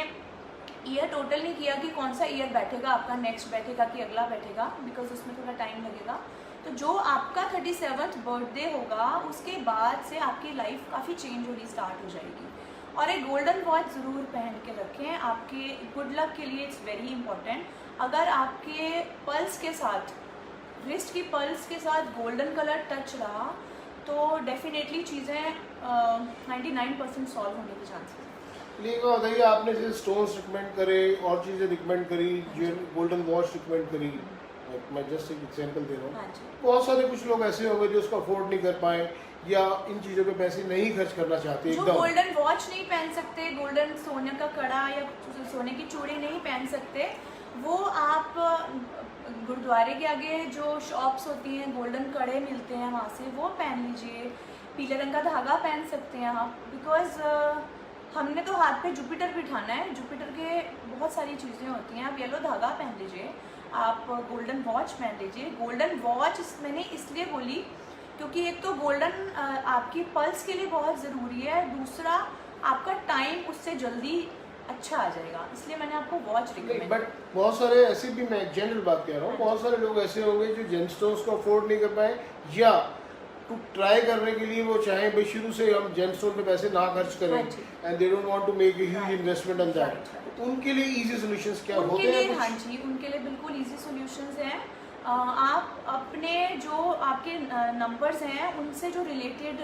ईयर टोटल नहीं किया कि कौन सा ईयर बैठेगा आपका, नेक्स्ट बैठेगा कि अगला बैठेगा, बिकॉज उसमें थोड़ा टाइम लगेगा। तो जो आपका 37th बर्थडे होगा उसके बाद से आपकी लाइफ काफ़ी चेंज होनी स्टार्ट हो जाएगी। और एक गोल्डन वॉच ज़रूर पहन के रखें, आपके गुड लक के लिए इट्स वेरी इंपॉर्टेंट। अगर आपके पल्स के साथ, रिस्ट की पल्स के साथ गोल्डन कलर टच रहा तो डेफिनेटली चीज़ें 99% सॉल्व होने के चांसेस हैं। लेकिन बताइए, आपने जैसे स्टोन्स रिकमेंड करे और चीज़ें रिकमेंड करी, जो गोल्डन वॉच रिकमेंड करी, मैं जस्ट एक एग्जांपल दे रहा हूँ। हाँ जी। बहुत सारे कुछ लोग ऐसे होंगे जो उसको अफोर्ड नहीं कर पाए या इन चीज़ों पे पैसे नहीं खर्च करना चाहते जो एकदम। गोल्डन वॉच नहीं पहन सकते, गोल्डन सोने का कड़ा या सोने की चूड़ी नहीं पहन सकते, वो आप गुरुद्वारे के आगे जो शॉप्स होती हैं, गोल्डन कड़े मिलते हैं वहाँ से, वो पहन लीजिए। पीले रंग का धागा पहन सकते हैं आप, बिकॉज हमने तो हाथ पे जुपिटर बिठाना है, जुपिटर के बहुत सारी चीज़ें होती हैं। आप येलो धागा पहन लीजिए, आप गोल्डन वॉच पहन लीजिए। गोल्डन वॉच मैंने इसलिए बोली क्योंकि एक तो गोल्डन आपकी पल्स के लिए बहुत ज़रूरी है, दूसरा आपका टाइम उससे जल्दी अच्छा आ जाएगा, इसलिए मैंने आपको वॉच रिकमेंड। बट बहुत सारे ऐसे भी, मैं जनरल बात कह रहा हूँ, बहुत सारे लोग ऐसे होंगे जो जेमस्टोन्स को अफोर्ड नहीं कर पाए या टू ट्राई करने के लिए वो चाहें भाई शुरू से हम जेमस्टोन पे पैसे ना खर्च करें, and they don't want to make a huge investment on that. उनके लिए इजी सॉल्यूशंस क्या होते हैं? उनके लिए, हाँ जी, उनके लिए बिल्कुल इजी सॉल्यूशंस हैं। आप अपने जो आपके नंबर्स हैं उनसे जो रिलेटेड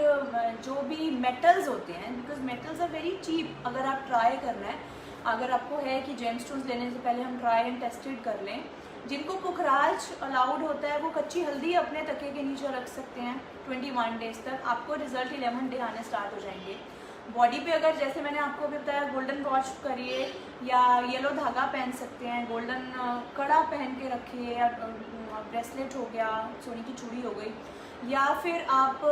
जो भी मेटल्स होते हैं, because metals are very cheap, अगर आप ट्राई करना है, अगर आपको है कि जेमस्टोन्स लेने से पहले हम ट्राई एंड टेस्टेड कर लें। जिनको पुखराज अलाउड होता है वो कच्ची हल्दी अपने तके के नीचे रख सकते हैं 21 डेज तक, आपको रिजल्ट 11 डे आने स्टार्ट हो जाएंगे। बॉडी पे अगर, जैसे मैंने आपको भी बताया, गोल्डन वॉच करिए या येलो धागा पहन सकते हैं, गोल्डन कड़ा पहन के रखिए, या ब्रेसलेट हो गया, सोने की चूड़ी हो गई, या फिर आप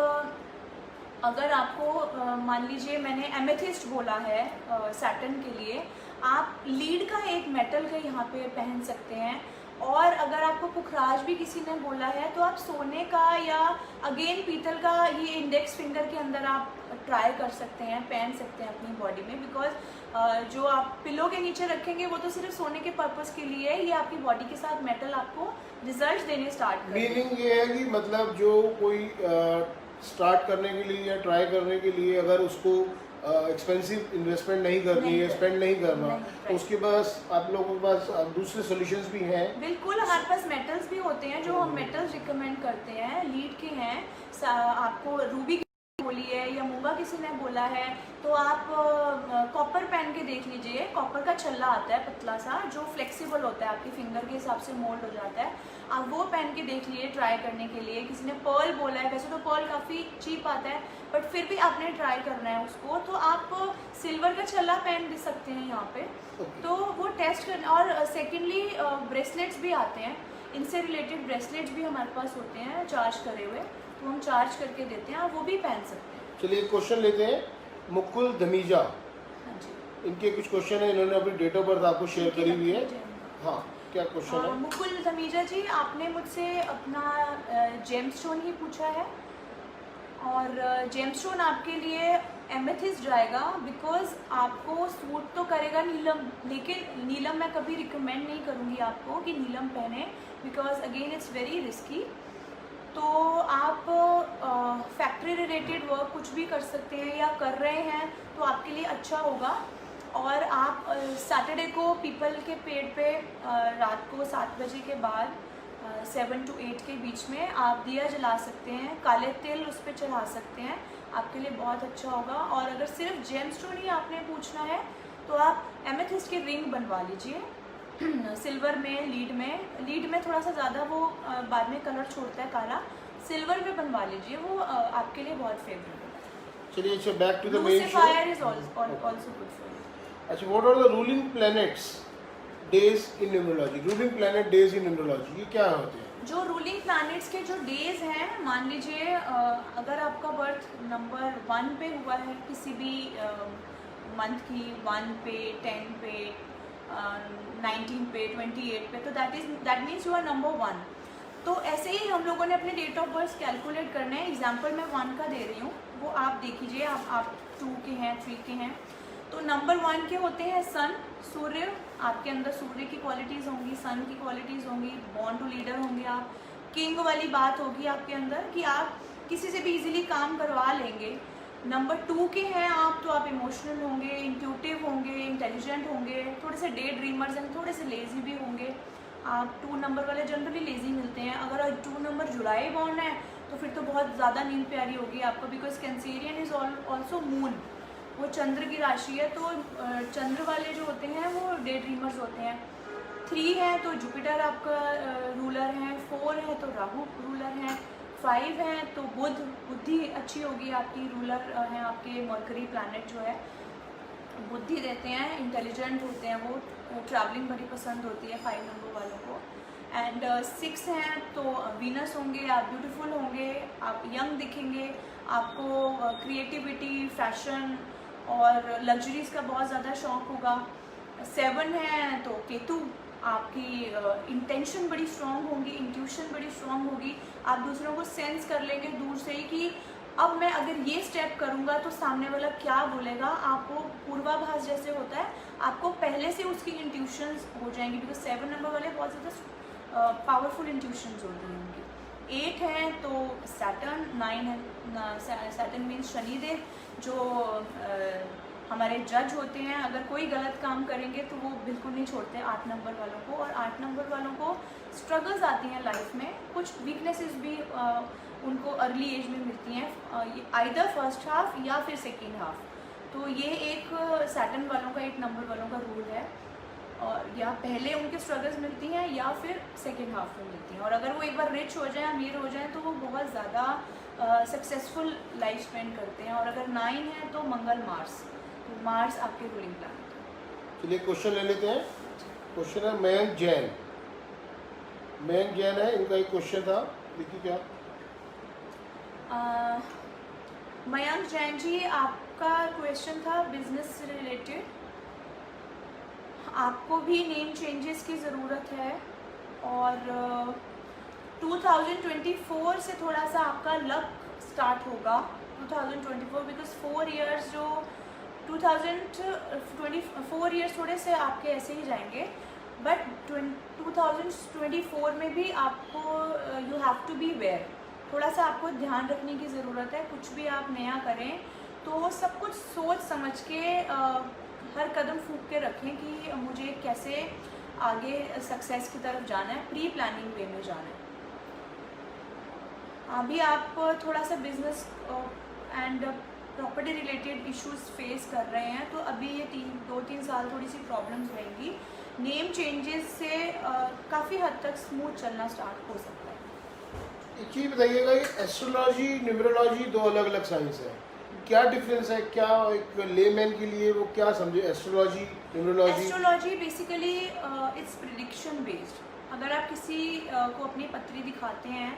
अगर आपको मान लीजिए मैंने एमेथिस्ट बोला है सैटर्न के लिए, आप लीड का एक मेटल का यहाँ पे पहन सकते हैं। और अगर आपको पुखराज भी किसी ने बोला है तो आप सोने का या अगेन पीतल का ये इंडेक्स फिंगर के अंदर आप ट्राई कर सकते हैं, पहन सकते हैं अपनी बॉडी में, बिकॉज जो आप पिलो के नीचे रखेंगे वो तो सिर्फ सोने के पर्पस के लिए है, ये आपकी बॉडी के साथ मेटल आपको रिजल्ट देने स्टार्ट करेंगे। मीनिंग ये है कि मतलब जो कोई स्टार्ट करने के लिए या ट्राई करने के लिए अगर उसको एक्सपेंसिव इन्वेस्टमेंट नहीं करनी नहीं है, करनी। स्पेंड नहीं करना, नहीं, तो right. उसके पास आप लोगों के पास दूसरे सॉल्यूशंस भी हैं। बिल्कुल, हमारे पास मेटल्स भी होते हैं जो हम मेटल्स रिकमेंड करते हैं, लीड के हैं। आपको रूबी बोली है या मूंगा किसी ने बोला है, तो आप कॉपर पहन के देख लीजिए। कॉपर का छल्ला आता है पतला सा, जो फ्लेक्सिबल होता है, आपके फिंगर के हिसाब से मोल्ड हो जाता है। आप वो पहन के देख लीजिए ट्राई करने के लिए। किसी ने पर्ल बोला है, वैसे तो पर्ल काफ़ी चीप आता है, बट फिर भी आपने ट्राई करना है उसको, तो आप सिल्वर का छल्ला पहन दे सकते हैं यहाँ पे। तो वो टेस्ट करना। और सेकेंडली ब्रेसलेट्स भी आते हैं, इनसे रिलेटेड ब्रेसलेट्स भी हमारे पास होते हैं चार्ज करे हुए, तो हम चार्ज करके देते हैं, आप वो भी पहन सकते हैं। चलिए एक क्वेश्चन लेते हैं, मुकुल धमीजा, हाँ जी, इनके कुछ क्वेश्चन है, इन्होंने अपनी डेट ऑफ बर्थ आपको शेयर करी हुई है। हाँ, क्या क्वेश्चन है? मुकुल धमीजा जी, आपने मुझसे अपना जेमस्टोन ही पूछा है, और जेमस्टोन आपके लिए एमेथिस्ट जाएगा, बिकॉज आपको सूट तो करेगा नीलम, लेकिन नीलम मैं कभी रिकमेंड नहीं करूँगी आपको कि नीलम पहने, because again it's very risky. तो आप फैक्ट्री रिलेटेड वर्क कुछ भी कर सकते हैं या कर रहे हैं तो आपके लिए अच्छा होगा। और आप सैटरडे को पीपल के पेड़ पे रात को 7 बजे के बाद 7 to 8 के बीच में आप दिया जला सकते हैं, काले तिल उस पर चढ़ा सकते हैं, आपके लिए बहुत अच्छा होगा। और अगर सिर्फ जेमस्टोन ही आपने पूछना है तो आप एमेथिस्ट की रिंग बनवा लीजिए, सिल्वर में, लीड में थोड़ा सा ज़्यादा वो बाद में कलर छोड़ता है काला, सिल्वर में बनवा लीजिए, वो आपके लिए बहुत फेवरेबल है। चलिए अच्छा, back to the main show. Lucifer is also good for you. अच्छा, what are the ruling planets days in numerology? Ruling planet days in numerology ये क्या होते हैं? जो रूलिंग प्लैनेट्स के जो डेज हैं, मान लीजिए अगर आपका बर्थ नंबर 1 पे हुआ है किसी भी मंथ की, 1 पे, 10 पे, 19 पे, 28 पे, तो that means you are number 1। तो ऐसे ही हम लोगों ने अपने डेट ऑफ बर्थ कैलकुलेट करने हैं। एग्जाम्पल मैं 1 का दे रही हूँ, वो आप देख लीजिए, आप 2 के हैं, 3 के हैं। तो नंबर 1 के होते हैं सन, सूर्य, आपके अंदर सूर्य की क्वालिटीज़ होंगी, सन की क्वालिटीज़ होंगी, बॉर्न टू लीडर होंगे आप, किंग वाली बात होगी आपके अंदर कि आप किसी से भी इजीली काम करवा लेंगे। नंबर 2 के हैं आप, तो आप इमोशनल होंगे, इंट्यूटिव होंगे, इंटेलिजेंट होंगे, थोड़े से डे ड्रीमर्स हैं, थोड़े से लेजी भी होंगे। आप 2 नंबर वाले जनरली लेजी मिलते हैं। अगर 2 नंबर जुलाई बॉर्न है तो फिर तो बहुत ज़्यादा नींद प्यारी होगी आपको, because Cancerian is also moon, वो चंद्र की राशि है, तो चंद्र वाले जो होते हैं वो डे ड्रीमर्स होते हैं। 3 है तो जुपिटर आपका रूलर है, 4 है तो राहु रूलर है, 5 है तो बुद्धि अच्छी होगी आपकी, रूलर हैं आपके मरकरी प्लैनेट जो है, बुद्धि देते हैं, इंटेलिजेंट होते हैं वो, ट्रैवलिंग बड़ी पसंद होती है 5 नंबर वालों को। एंड 6 हैं तो वीनस होंगे, आप ब्यूटीफुल होंगे, आप यंग दिखेंगे, आपको क्रिएटिविटी, फैशन और लग्जरीज का बहुत ज़्यादा शौक होगा। 7 है तो केतु, आपकी इंटेंशन बड़ी स्ट्रांग होगी, इंट्यूशन बड़ी स्ट्रांग होगी, आप दूसरों को सेंस कर लेंगे दूर से ही कि अब मैं अगर ये स्टेप करूँगा तो सामने वाला क्या बोलेगा, आपको पूर्वाभास जैसे होता है, आपको पहले से उसकी इंट्यूशंस हो जाएंगी, बिकॉज 7 नंबर वाले बहुत ज़्यादा पावरफुल इंट्यूशंस होती हैं उनकी। 8 है तो सैटर्न, 9 है, सैटर्न मीन्स शनिदेव, जो हमारे जज होते हैं, अगर कोई गलत काम करेंगे तो वो बिल्कुल नहीं छोड़ते 8 नंबर वालों को। और 8 नंबर वालों को स्ट्रगल्स आती हैं लाइफ में, कुछ वीकनेसेस भी उनको अर्ली एज में मिलती हैं, आइदर फर्स्ट हाफ या फिर सेकेंड हाफ। तो ये एक सैटर्न वालों का, 8 नंबर वालों का रूल है, और या पहले उनके स्ट्रगल्स मिलती हैं या फिर सेकेंड हाफ में मिलती हैं। और अगर वो एक बार रिच हो जाएं, अमीर हो जाएं, तो वो बहुत ज़्यादा सक्सेसफुल लाइफ स्पेंड करते हैं। और अगर 9 है तो मंगल, मार्स, तो मार्स आपके रूलिंग प्लैनेट है। चलिए क्वेश्चन ले लेते हैं। क्वेश्चन है मयंक जैन, मयंक जैन है, इनका एक क्वेश्चन था, देखिए क्या। मयंक जैन जी, आपका क्वेश्चन था बिजनेस से रिलेटेड, आपको भी नेम चेंजेस की ज़रूरत है, और 2024 से थोड़ा सा आपका लक स्टार्ट होगा, 2024, बिकॉज 4 इयर्स जो 2024 ईयर्स थोड़े से आपके ऐसे ही जाएंगे, बट 2024 में भी आपको you have to be aware, थोड़ा सा आपको ध्यान रखने की ज़रूरत है। कुछ भी आप नया करें तो सब कुछ सोच समझ के हर कदम फूंक के रखें कि मुझे कैसे आगे सक्सेस की तरफ जाना है, प्री प्लानिंग वे में जाना है। अभी आप थोड़ा सा business and property related issues face कर रहे हैं, तो अभी ये 2-3 साल थोड़ी सी प्रॉब्लम्स रहेंगी। नेम चेंजेस से काफ़ी हद तक स्मूथ चलना स्टार्ट हो सकता है। एक चीज़ बताइएगा कि एस्ट्रोलॉजी न्यूमरोलॉजी दो अलग अलग साइंस है, क्या डिफरेंस है? क्या एक लेमैन के लिए वो क्या समझे astrology numerology? Astrology basically it's prediction based. अगर आप किसी को अपनी पत्री दिखाते हैं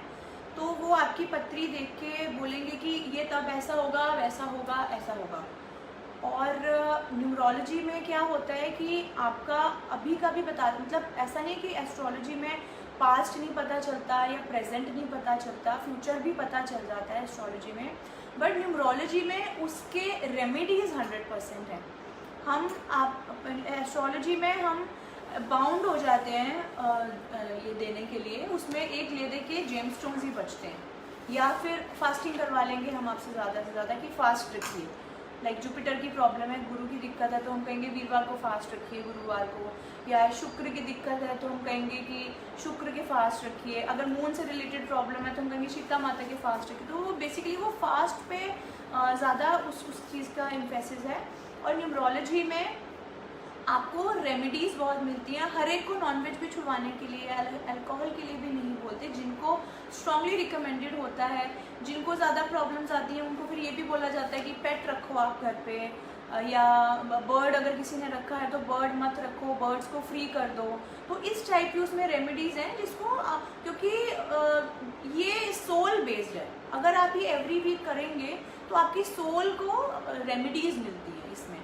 तो वो आपकी पत्री देख के बोलेंगे कि ये तब ऐसा होगा, वैसा होगा, ऐसा होगा। और न्यूमरोलॉजी में क्या होता है कि आपका अभी का भी बता, मतलब ऐसा नहीं कि एस्ट्रोलॉजी में पास्ट नहीं पता चलता या प्रेजेंट नहीं पता चलता, फ्यूचर भी पता चल जाता है एस्ट्रोलॉजी में, बट न्यूमरोलॉजी में उसके रेमेडीज़ 100% हैं। हम आप एस्ट्रोलॉजी में हम बाउंड हो जाते हैं ये देने के लिए, उसमें एक ले दे के जेम स्टोन्स ही बचते हैं, या फिर फास्टिंग करवा लेंगे हम आपसे ज़्यादा से ज़्यादा कि फास्ट रखिए। लाइक जुपिटर की प्रॉब्लम है, गुरु की दिक्कत है, तो हम कहेंगे वीरवार को फास्ट रखिए, गुरुवार को। या शुक्र की दिक्कत है तो हम कहेंगे कि शुक्र के फास्ट रखिए। अगर मून से रिलेटेड प्रॉब्लम है तो हम कहेंगे शीता माता के फास्ट रखिए। तो वो बेसिकली वो फास्ट पे ज़्यादा उस चीज़ का एम्फेसिस है। और न्यूमरोलॉजी में आपको रेमेडीज़ बहुत मिलती हैं। हर एक को नॉनवेज भी छुड़वाने के लिए, अल्कोहल के लिए भी नहीं बोलते। जिनको स्ट्रांगली रिकमेंडेड होता है, जिनको ज़्यादा प्रॉब्लम्स आती हैं, उनको फिर ये भी बोला जाता है कि पेट रखो आप घर पे, या बर्ड अगर किसी ने रखा है तो बर्ड मत रखो, बर्ड्स को फ्री कर दो। तो इस टाइप की उसमें रेमेडीज़ हैं जिसको क्योंकि ये सोल बेस्ड है। अगर आप ये एवरी वीक करेंगे तो आपकी सोल को रेमेडीज़ मिलती है इसमें।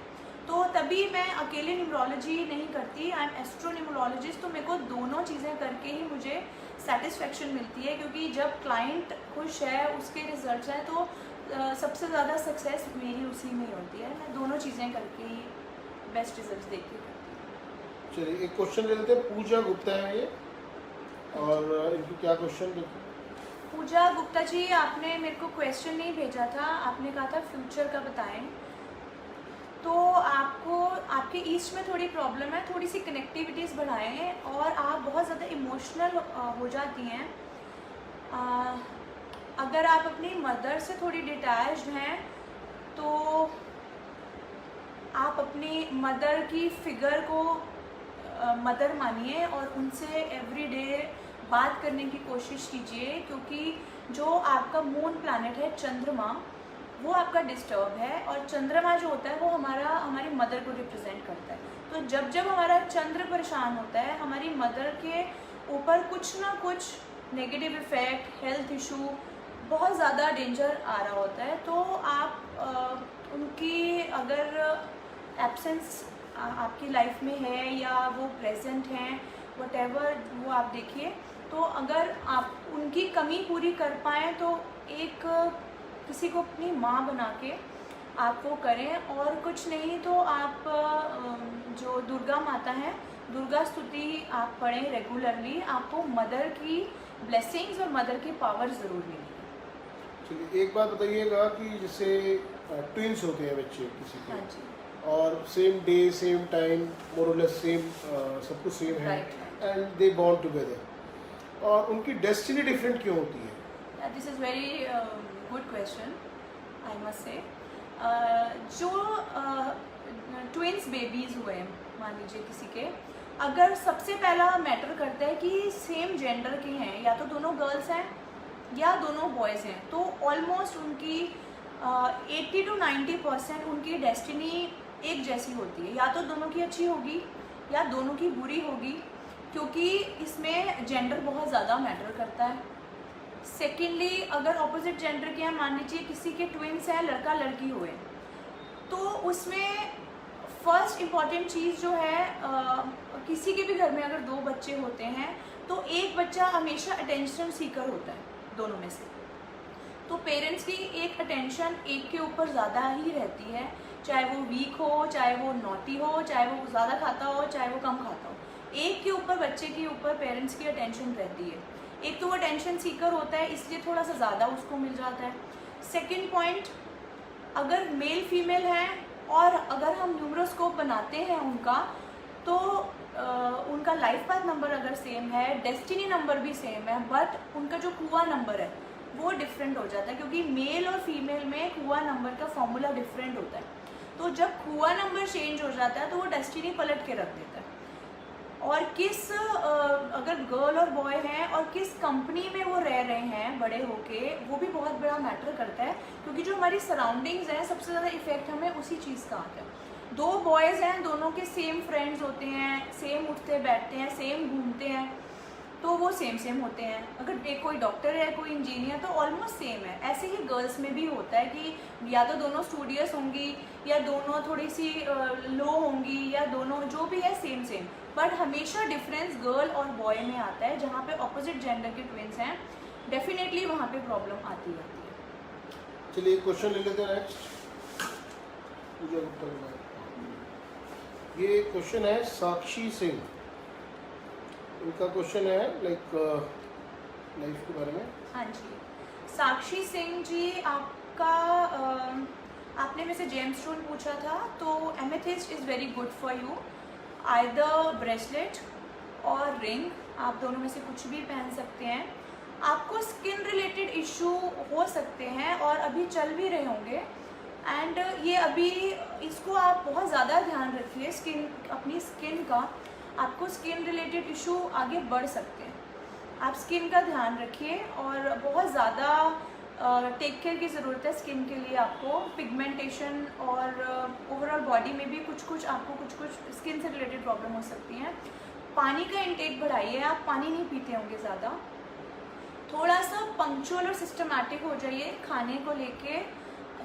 तो तभी मैं अकेले न्यूमरोलॉजी नहीं करती, आई एम एस्ट्रो न्यूमरोलॉजिस्ट। तो मेरे को दोनों चीज़ें करके ही मुझे सेटिस्फेक्शन मिलती है, क्योंकि जब क्लाइंट खुश है, उसके रिजल्ट्स हैं, तो सबसे ज़्यादा सक्सेस मेरी उसी में होती है। मैं दोनों चीज़ें करके ही बेस्ट रिजल्ट्स देख के करती हूँ। चलिए एक क्वेश्चन ले लेते हैं। पूजा गुप्ता है ये, और इनकी क्या क्वेश्चन देखिए। पूजा गुप्ता जी, आपने मेरे को क्वेश्चन नहीं भेजा था, आपने कहा था फ्यूचर का बताएं। तो आपको आपके ईस्ट में थोड़ी प्रॉब्लम है, थोड़ी सी कनेक्टिविटीज़ बढ़ाएं, और आप बहुत ज़्यादा इमोशनल हो जाती हैं। अगर आप अपनी मदर से थोड़ी डिटैच्ड हैं तो आप अपनी मदर की फिगर को मदर मानिए और उनसे एवरीडे बात करने की कोशिश कीजिए, क्योंकि जो आपका मून प्लैनेट है चंद्रमा, वो आपका डिस्टर्ब है, और चंद्रमा जो होता है वो हमारी मदर को रिप्रेजेंट करता है। तो जब जब हमारा चंद्र परेशान होता है, हमारी मदर के ऊपर कुछ ना कुछ नेगेटिव इफ़ेक्ट, हेल्थ इशू, बहुत ज़्यादा डेंजर आ रहा होता है। तो आप उनकी अगर एब्सेंस आपकी लाइफ में है या वो प्रेजेंट हैं, व्हाटएवर वो आप देखिए। तो अगर आप उनकी कमी पूरी कर पाएँ तो एक किसी को अपनी माँ बना के आप वो करें, और कुछ नहीं तो आप जो दुर्गा माता हैं, दुर्गा स्तुति आप पढ़ें रेगुलरली, आपको मदर की ब्लेसिंग्स और मदर की पावर ज़रूर मिलेगी। चलिए एक बात बताइएगा कि जैसे ट्विंस होते हैं बच्चे किसी के, हाँ जी, और सेम डे सेम टाइम मोरलेस सेम सब कुछ सेम है, एंड दे बॉर्न टुगेदर, और उनकी डेस्टिनी डिफरेंट क्यों होती है? This is very good question, I must say. जो ट्विंस बेबीज़ हुए हैं, मान लीजिए किसी के, अगर सबसे पहला मैटर करता है कि सेम जेंडर के हैं, या तो दोनों गर्ल्स हैं या दोनों बॉयज़ हैं, तो ऑलमोस्ट उनकी 80 to 90% उनकी डेस्टिनी एक जैसी होती है। या तो दोनों की अच्छी होगी या दोनों की बुरी होगी, क्योंकि इसमें जेंडर बहुत ज़्यादा मैटर करता है। सेकेंडली, अगर ऑपोजिट जेंडर के हैं, मान लीजिए किसी के ट्विंस हैं, लड़का लड़की हुए, तो उसमें फर्स्ट इम्पॉर्टेंट चीज़ जो है, किसी के भी घर में अगर 2 बच्चे होते हैं तो एक बच्चा हमेशा अटेंशन सीकर होता है दोनों में से। तो पेरेंट्स की एक अटेंशन एक के ऊपर ज़्यादा ही रहती है, चाहे वो वीक हो, चाहे वो नॉटी हो, चाहे वो ज़्यादा खाता हो, चाहे वो कम खाता हो, एक के ऊपर, बच्चे के ऊपर पेरेंट्स की अटेंशन रहती है। एक तो वो अटेंशन सीकर होता है, इसलिए थोड़ा सा ज़्यादा उसको मिल जाता है। सेकंड पॉइंट, अगर मेल फीमेल हैं और अगर हम न्यूमरोस्कोप बनाते हैं उनका, तो उनका लाइफ पाथ नंबर अगर सेम है, डेस्टिनी नंबर भी सेम है, बट उनका जो कुआ नंबर है वो डिफरेंट हो जाता है, क्योंकि मेल और फीमेल में कुआ नंबर का फॉर्मूला डिफरेंट होता है। तो जब कुआ नंबर चेंज हो जाता है तो वो डेस्टिनी पलट के रख देता है। और किस अगर गर्ल और बॉय हैं और किस कंपनी में वो रह रहे हैं बड़े होके, वो भी बहुत बड़ा मैटर करता है, क्योंकि जो हमारी सराउंडिंग्स हैं सबसे ज़्यादा इफेक्ट हमें उसी चीज़ का आता है। दो बॉयज़ हैं, दोनों के सेम फ्रेंड्स होते हैं, सेम उठते बैठते हैं, सेम घूमते हैं, तो वो सेम होते हैं। अगर एक कोई डॉक्टर है, कोई इंजीनियर, तो ऑलमोस्ट सेम है। ऐसे ही गर्ल्स में भी होता है कि या तो दोनों स्टूडियस होंगी, या दोनों थोड़ी सी लो होंगी, या दोनों जो भी है सेम, बट हमेशा डिफरेंस गर्ल और बॉय में आता है। जहाँ पे ऑपोजिट जेंडर के ट्विंस हैं, डेफिनेटली वहाँ पे प्रॉब्लम आती है। चलिए क्वेश्चन ले लेते हैं नेक्स्ट। ये क्वेश्चन है साक्षी सिंह। उनका क्वेश्चन है लाइक लाइफ के बारे में। हाँ जी, साक्षी सिंह जी, आपका आपने मेरे से जेमस्टोन पूछा था, तो amethyst is very good for you. Either bracelet और रिंग, आप दोनों में से कुछ भी पहन सकते हैं। आपको स्किन रिलेटेड इशू हो सकते हैं और अभी चल भी रहे होंगे, एंड ये अभी इसको आप बहुत ज़्यादा ध्यान रखिए अपनी स्किन का। आपको स्किन रिलेटेड इशू आगे बढ़ सकते हैं, आप स्किन का ध्यान रखिए और बहुत ज़्यादा टेक केयर की ज़रूरत है स्किन के लिए। आपको पिगमेंटेशन और ओवरऑल बॉडी में भी कुछ आपको कुछ स्किन से रिलेटेड प्रॉब्लम हो सकती हैं। पानी का इंटेक बढ़ाइए, आप पानी नहीं पीते होंगे ज़्यादा। थोड़ा सा पंक्चुअल और सिस्टमैटिक हो जाइए खाने को लेके,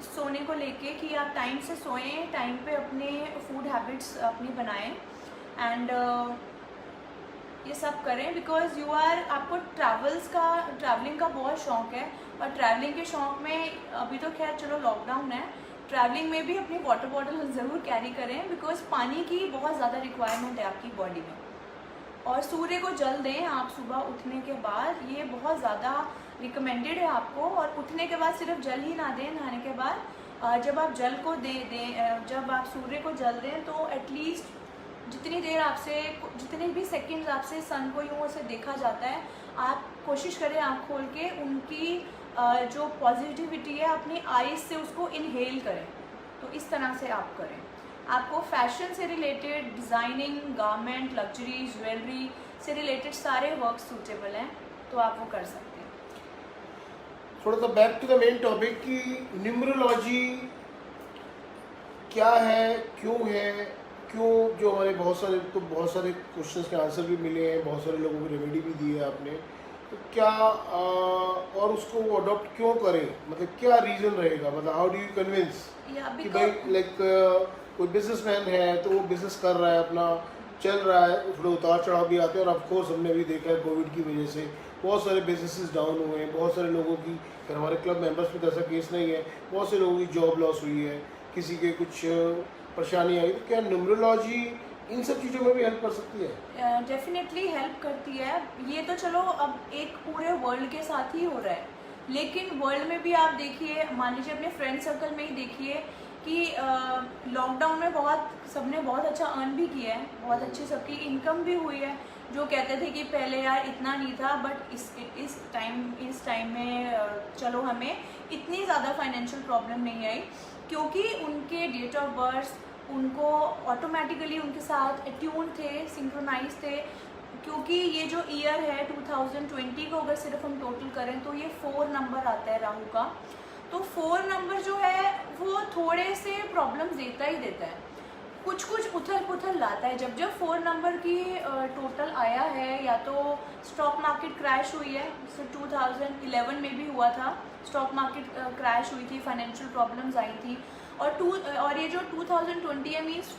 सोने को लेके, कि आप टाइम से सोएं, टाइम पे अपने फूड हैबिट्स अपनी बनाएं, एंड ये सब करें, बिकॉज आपको ट्रैवलिंग का बहुत शौक है, और ट्रैवलिंग के शौक में अभी तो खैर चलो लॉकडाउन है, ट्रैवलिंग में भी अपनी वाटर बॉटल ज़रूर कैरी करें, बिकॉज पानी की बहुत ज़्यादा रिक्वायरमेंट है आपकी बॉडी में। और सूर्य को जल दें आप सुबह उठने के बाद, ये बहुत ज़्यादा रिकमेंडेड है आपको। और उठने के बाद सिर्फ जल ही ना दें, नहाने के बाद जब आप जल को जब आप सूर्य को जल दें, तो एटलीस्ट जितने भी सेकंड्स आपसे सन को यूँ से देखा जाता है, आप कोशिश करें आँख खोल के उनकी जो पॉजिटिविटी है अपनी आईज से उसको इनहेल करें। तो इस तरह से आप करें। आपको फैशन से related, designing, garment, luxury, jewellery से रिलेटेड सारे वर्क सूटेबल हैं, तो आप वो कर सकते हैं। थोड़ा सा back to the main topic की न्यूमरोलॉजी क्या है, क्यों जो हमारे बहुत सारे क्वेश्चंस के आंसर भी मिले हैं, बहुत सारे लोगों को रेमेडी भी दी है आपने, तो क्या और उसको वो अडॉप्ट क्यों करें, मतलब क्या रीज़न रहेगा, मतलब हाउ डू यू कन्विंस कि भाई लाइक कोई बिजनेसमैन है तो वो बिजनेस कर रहा है, अपना चल रहा है, थोड़े उतार चढ़ाव भी आते हैं, और ऑफकोर्स हमने भी देखा है कोविड की वजह से बहुत सारे बिजनेसेस डाउन हुए हैं, बहुत सारे लोगों की, फिर हमारे क्लब मेंबर्स में तो ऐसा केस नहीं है, बहुत से लोगों की जॉब लॉस हुई है, किसी के कुछ परेशानी आई, तो क्या न्यूमरोलॉजी इन सब चीज़ों में भी हेल्प कर सकती है? डेफिनेटली हेल्प करती है। ये तो चलो अब एक पूरे वर्ल्ड के साथ ही हो रहा है, लेकिन वर्ल्ड में भी आप देखिए, मान लीजिए अपने फ्रेंड सर्कल में ही देखिए कि लॉकडाउन में सबने बहुत अच्छा अर्न भी किया है, बहुत अच्छी सबकी इनकम भी हुई है। जो कहते थे कि पहले यार इतना नहीं था, बट इस टाइम में चलो हमें इतनी ज़्यादा फाइनेंशियल प्रॉब्लम नहीं आई, क्योंकि उनके डेट ऑफ बर्थ उनको ऑटोमेटिकली उनके साथ अट्यून थे, सिंक्रोनाइज थे। क्योंकि ये जो ईयर है 2020 को अगर सिर्फ हम टोटल करें तो ये 4 नंबर आता है राहु का। तो 4 नंबर जो है वो थोड़े से प्रॉब्लम्स देता ही देता है, कुछ उथल पुथल लाता है। जब 4 नंबर की टोटल आया है, या तो स्टॉक मार्केट क्रैश हुई है, 2011 में भी हुआ था, स्टॉक मार्केट क्रैश हुई थी, फाइनेंशियल प्रॉब्लम्स आई थी, और ये जो 2020 है मीन्स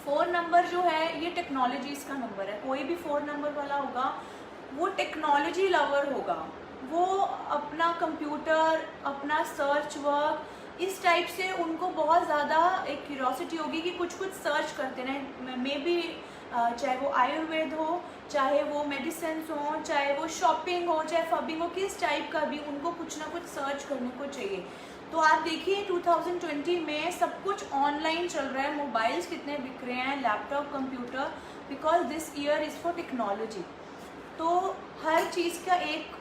4 नंबर जो है ये टेक्नोलॉजीज़ का नंबर है। कोई भी 4 नंबर वाला होगा वो टेक्नोलॉजी लवर होगा, वो अपना कंप्यूटर, अपना सर्च वर्क, इस टाइप से उनको बहुत ज़्यादा एक क्यूरियोसिटी होगी कि कुछ सर्च करते रहें। मे बी चाहे वो आयुर्वेद हो चाहे वो मेडिसिन हो, चाहे वो शॉपिंग हो, चाहे फबिंग हो, किस टाइप का भी उनको कुछ ना कुछ सर्च करने को चाहिए। तो आप देखिए 2020 में सब कुछ ऑनलाइन चल रहा है, मोबाइल्स कितने बिक रहे हैं, laptop, computer, because this year is for technology. तो हर चीज़ का एक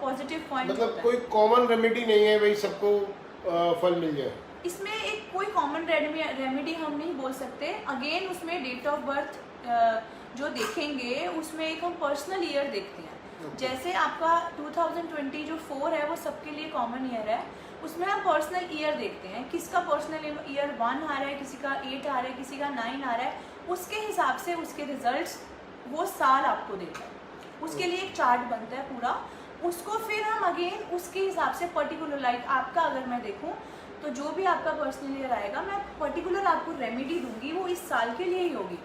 पॉजिटिव पॉइंट मतलब कोई कॉमन रेमेडी नहीं है भाई सबको फल मिल जाए। इसमें एक कोई कॉमन रेमेडी हम नहीं बोल सकते। अगेन उसमें डेट ऑफ बर्थ जो देखेंगे उसमें एक हम पर्सनल ईयर देखते हैं। जैसे आपका 2020 जो 4 है वो सबके लिए कॉमन ईयर है, उसमें हम पर्सनल ईयर देखते हैं। किसका पर्सनल ईयर 1 आ रहा है, किसी का 8 आ रहा है, किसी का 9 आ रहा है, उसके हिसाब से उसके रिजल्ट्स वो साल आपको देता है। उसके लिए एक चार्ट बनता है पूरा, उसको फिर हम अगेन उसके हिसाब से पर्टिकुलर, लाइक आपका अगर मैं देखूं तो जो भी आपका पर्सनल ईयर आएगा मैं पर्टिकुलर आपको रेमेडी दूंगी, वो इस साल के लिए ही होगी।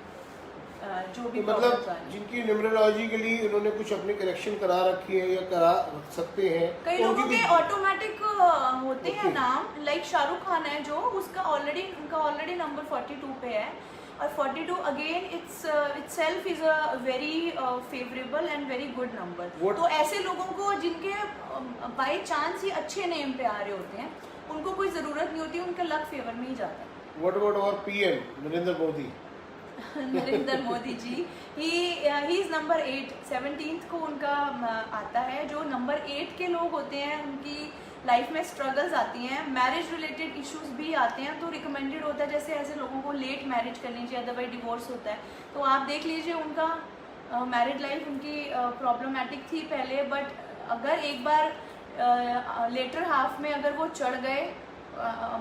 जो भी मतलब जिनकी न्यूमरोलॉजी के लिए उन्होंने कुछ अपनी करेक्शन करा रखी है या करा सकते हैं, कई लोगों के ऑटोमेटिक होते हैं नाम, लाइक शाहरुख खान है जो उनका ऑलरेडी नंबर 42 पे है, और 42 again itself is a very favourable and very good number. तो ऐसे लोगों को जिनके बाय चांस ही अच्छे नेम पे आ रहे होते हैं, उनको कोई ज़रूरत नहीं होती, उनका लक फेवर में ही जाता है। What about our PM Narendra Modi? Narendra Modi ji, he is number 8, 17th को उनका आता है। जो नंबर 8 के लोग होते हैं उनकी लाइफ में स्ट्रगल्स आती हैं, मैरिज रिलेटेड इश्यूज भी आते हैं, तो रिकमेंडेड होता है जैसे ऐसे लोगों को लेट मैरिज करनी चाहिए, अदरवाइज डिवोर्स होता है। तो आप देख लीजिए उनका मैरिड लाइफ उनकी प्रॉब्लमेटिक थी पहले, बट अगर एक बार लेटर हाफ में अगर वो चढ़ गए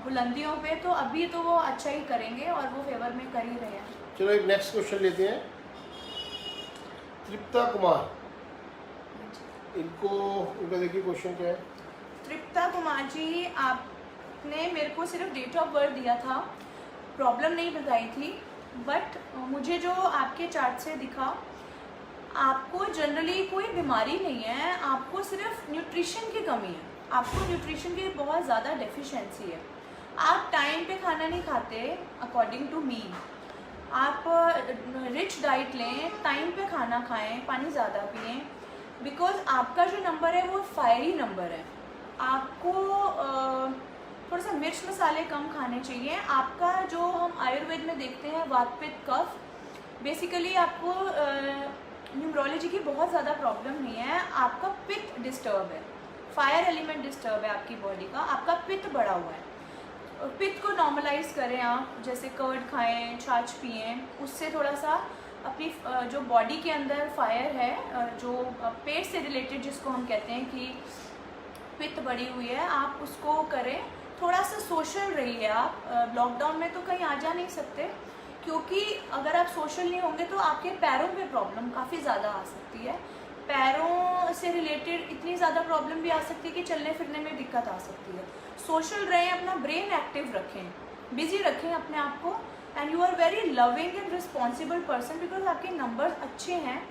बुलंदियों पे, तो अभी तो वो अच्छा ही करेंगे और वो फेवर में कर ही रहे हैं। चलो एक नेक्स्ट क्वेश्चन लेते हैं। तृप्ता कुमार, उनका देखिए क्वेश्चन क्या है। तृप्ता कुमार जी, आपने मेरे को सिर्फ डेट ऑफ बर्थ दिया था, प्रॉब्लम नहीं बताई थी, बट मुझे जो आपके चार्ट से दिखा आपको जनरली कोई बीमारी नहीं है, आपको सिर्फ न्यूट्रिशन की कमी है, आपको न्यूट्रिशन की बहुत ज़्यादा डेफिशिएंसी है। आप टाइम पे खाना नहीं खाते अकॉर्डिंग टू मी। आप रिच डाइट लें, टाइम पे खाना खाएं, पानी ज़्यादा पिएं, बिकॉज आपका जो नंबर है वो फायरी नंबर है। आपको थोड़ा सा मिर्च मसाले कम खाने चाहिए। आपका जो हम आयुर्वेद में देखते हैं वात पित्त कफ, बेसिकली आपको न्यूमरोलॉजी की बहुत ज़्यादा प्रॉब्लम नहीं है, आपका पित्त डिस्टर्ब है, फायर एलिमेंट डिस्टर्ब है आपकी बॉडी का, आपका पित्त बढ़ा हुआ है। पित्त को नॉर्मलाइज करें आप, जैसे कर्ड खाएं, छाछ पिएं, उससे थोड़ा सा अपनी जो बॉडी के अंदर फायर है, जो पेट से रिलेटेड जिसको हम कहते हैं कि पित्त बढ़ी हुई है, आप उसको करें। थोड़ा सा सोशल रहिए आप, लॉकडाउन में तो कहीं आ जा नहीं सकते, क्योंकि अगर आप सोशल नहीं होंगे तो आपके पैरों पे प्रॉब्लम काफ़ी ज़्यादा आ सकती है। पैरों से रिलेटेड इतनी ज़्यादा प्रॉब्लम भी आ सकती है कि चलने फिरने में दिक्कत आ सकती है। सोशल रहें, अपना ब्रेन एक्टिव रखें, बिजी रखें अपने आप को, and you are very loving and responsible person, because आपके नंबर्स अच्छे हैं।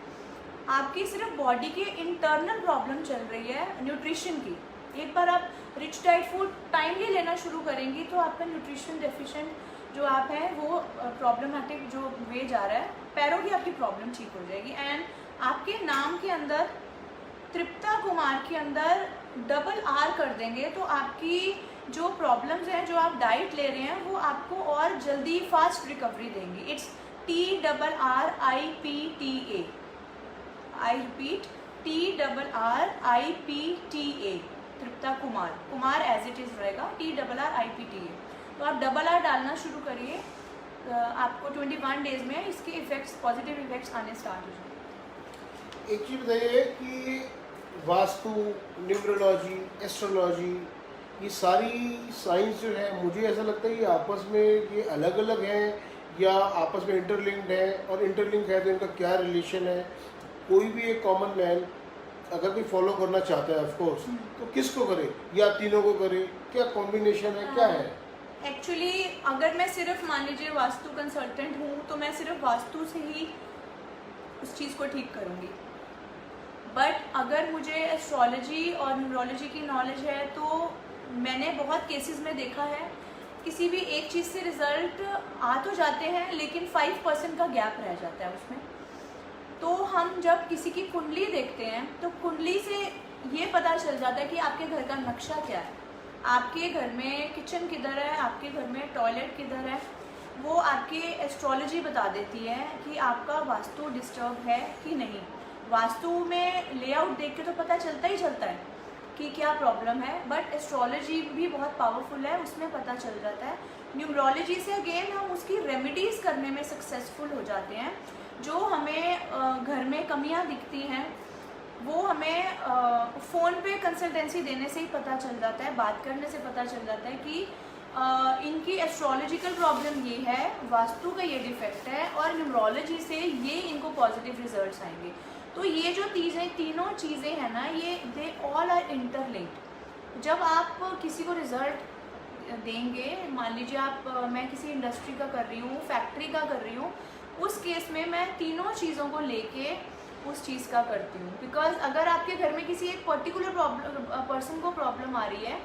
आपकी सिर्फ बॉडी की इंटरनल प्रॉब्लम चल रही है न्यूट्रिशन की। एक बार आप रिच डाइट फूड टाइमली लेना शुरू करेंगी तो आपका न्यूट्रिशन डेफिशिएंट जो आप हैं वो प्रॉब्लमेटिक जो वे जा रहा है, पैरों की आपकी प्रॉब्लम ठीक हो जाएगी। एंड आपके नाम के अंदर तृप्ता कुमार के अंदर डबल आर कर देंगे तो आपकी जो प्रॉब्लम्स हैं, जो आप डाइट ले रहे हैं, वो आपको और जल्दी फास्ट रिकवरी देंगी। It's TRRIPTA, I repeat TRRIPTA, Tripta Kumar, Kumar as it is रहेगा, TRRIPTA। तो आप डबल आर डालना शुरू करिए, आपको 21 डेज में इसके इफेक्ट्स, पॉजिटिव इफेक्ट्स आने स्टार्ट हो जाएंगे। एक चीज़ बताइए कि वास्तु, न्यूमरोलॉजी, एस्ट्रोलॉजी, ये सारी साइंस जो है, मुझे ऐसा लगता है ये आपस में ये अलग अलग हैं या आपस में इंटरलिंक्ड है, और इंटरलिंक है तो इनका क्या रिलेशन है। कोई भी एक कॉमन मैन अगर कोई फॉलो करना चाहता है ऑफ कोर्स, तो किसको करे, या तीनों को करे, क्या कॉम्बिनेशन है, क्या है? एक्चुअली अगर मैं सिर्फ मान लीजिए वास्तु कंसल्टेंट हूँ तो मैं सिर्फ वास्तु से ही उस चीज़ को ठीक करूँगी, बट अगर मुझे एस्ट्रोलॉजी और न्यूमरोलॉजी की नॉलेज है तो मैंने बहुत केसेस में देखा है किसी भी एक चीज़ से रिजल्ट आ तो जाते हैं लेकिन 5% का गैप रह जाता है उसमें। तो हम जब किसी की कुंडली देखते हैं तो कुंडली से ये पता चल जाता है कि आपके घर का नक्शा क्या है, आपके घर में किचन किधर है, आपके घर में टॉयलेट किधर है। वो आपकी एस्ट्रोलॉजी बता देती है कि आपका वास्तु डिस्टर्ब है कि नहीं। वास्तु में लेआउट देख के तो पता चलता ही चलता है कि क्या प्रॉब्लम है, बट एस्ट्रोलॉजी भी बहुत पावरफुल है, उसमें पता चल जाता है। न्यूमरोलॉजी से अगेन हम उसकी रेमेडीज़ करने में सक्सेसफुल हो जाते हैं। जो हमें घर में कमियां दिखती हैं वो हमें फ़ोन पे कंसल्टेंसी देने से ही पता चल जाता है, बात करने से पता चल जाता है कि इनकी एस्ट्रोलॉजिकल प्रॉब्लम ये है, वास्तु का ये डिफेक्ट है, और न्यूमरोलॉजी से ये इनको पॉजिटिव रिजल्ट्स आएंगे। तो ये जो तीनों चीज़ें हैं ना, ये दे ऑल आर इंटरलिंक्ड। जब आप किसी को रिजल्ट देंगे, मान लीजिए आप मैं किसी इंडस्ट्री का कर रही हूँ, फैक्ट्री का कर रही हूँ, उस केस में मैं तीनों चीज़ों को लेके उस चीज़ का करती हूँ। बिकॉज अगर आपके घर में किसी एक पर्टिकुलर पर्सन को प्रॉब्लम आ रही है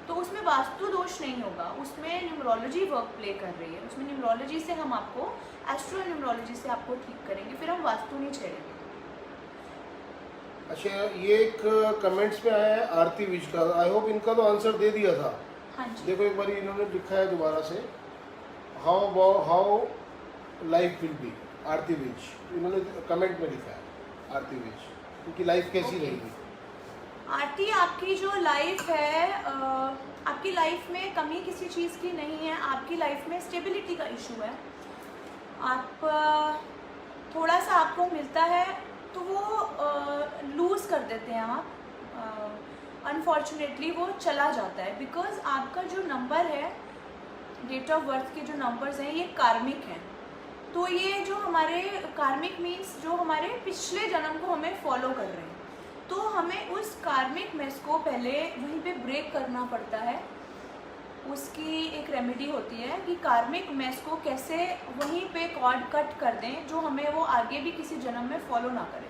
तो उसमें वास्तु दोष नहीं होगा, उसमें न्यूमरोलॉजी वर्क प्ले कर रही है। उसमें न्यूमरोलॉजी से हम आपको एस्ट्रो न्यूमरोलॉजी से आपको ठीक करेंगे, फिर हम वास्तु नहीं छेड़ेंगे। अच्छा, ये एक कमेंट्स में आया है आरती विज का, आई होप इनका तो आंसर दे दिया था। हाँ जी, देखो एक बार इन्होंने लिखा है दोबारा से, हाउ लाइफ विल बी, आरती विज इन्होंने कमेंट में लिखा है, आरती विज उनकी लाइफ कैसी Okay. रहेगी। आरती, आपकी जो लाइफ है, आपकी लाइफ में कमी किसी चीज़ की नहीं है, आपकी लाइफ में स्टेबिलिटी का इशू है। आप थोड़ा सा आपको मिलता है तो वो लूज़ कर देते हैं आप, अनफॉर्चुनेटली वो चला जाता है। बिकॉज आपका जो नंबर है, डेट ऑफ बर्थ के जो नंबर्स हैं, ये कार्मिक हैं। तो ये जो हमारे कार्मिक मीन्स जो हमारे पिछले जन्म को हमें फॉलो कर रहे हैं, तो हमें उस कार्मिक मेस को पहले वहीं पे ब्रेक करना पड़ता है। उसकी एक रेमेडी होती है कि कार्मिक मेस को कैसे वहीं पे कॉर्ड कट कर दें, जो हमें वो आगे भी किसी जन्म में फॉलो ना करें।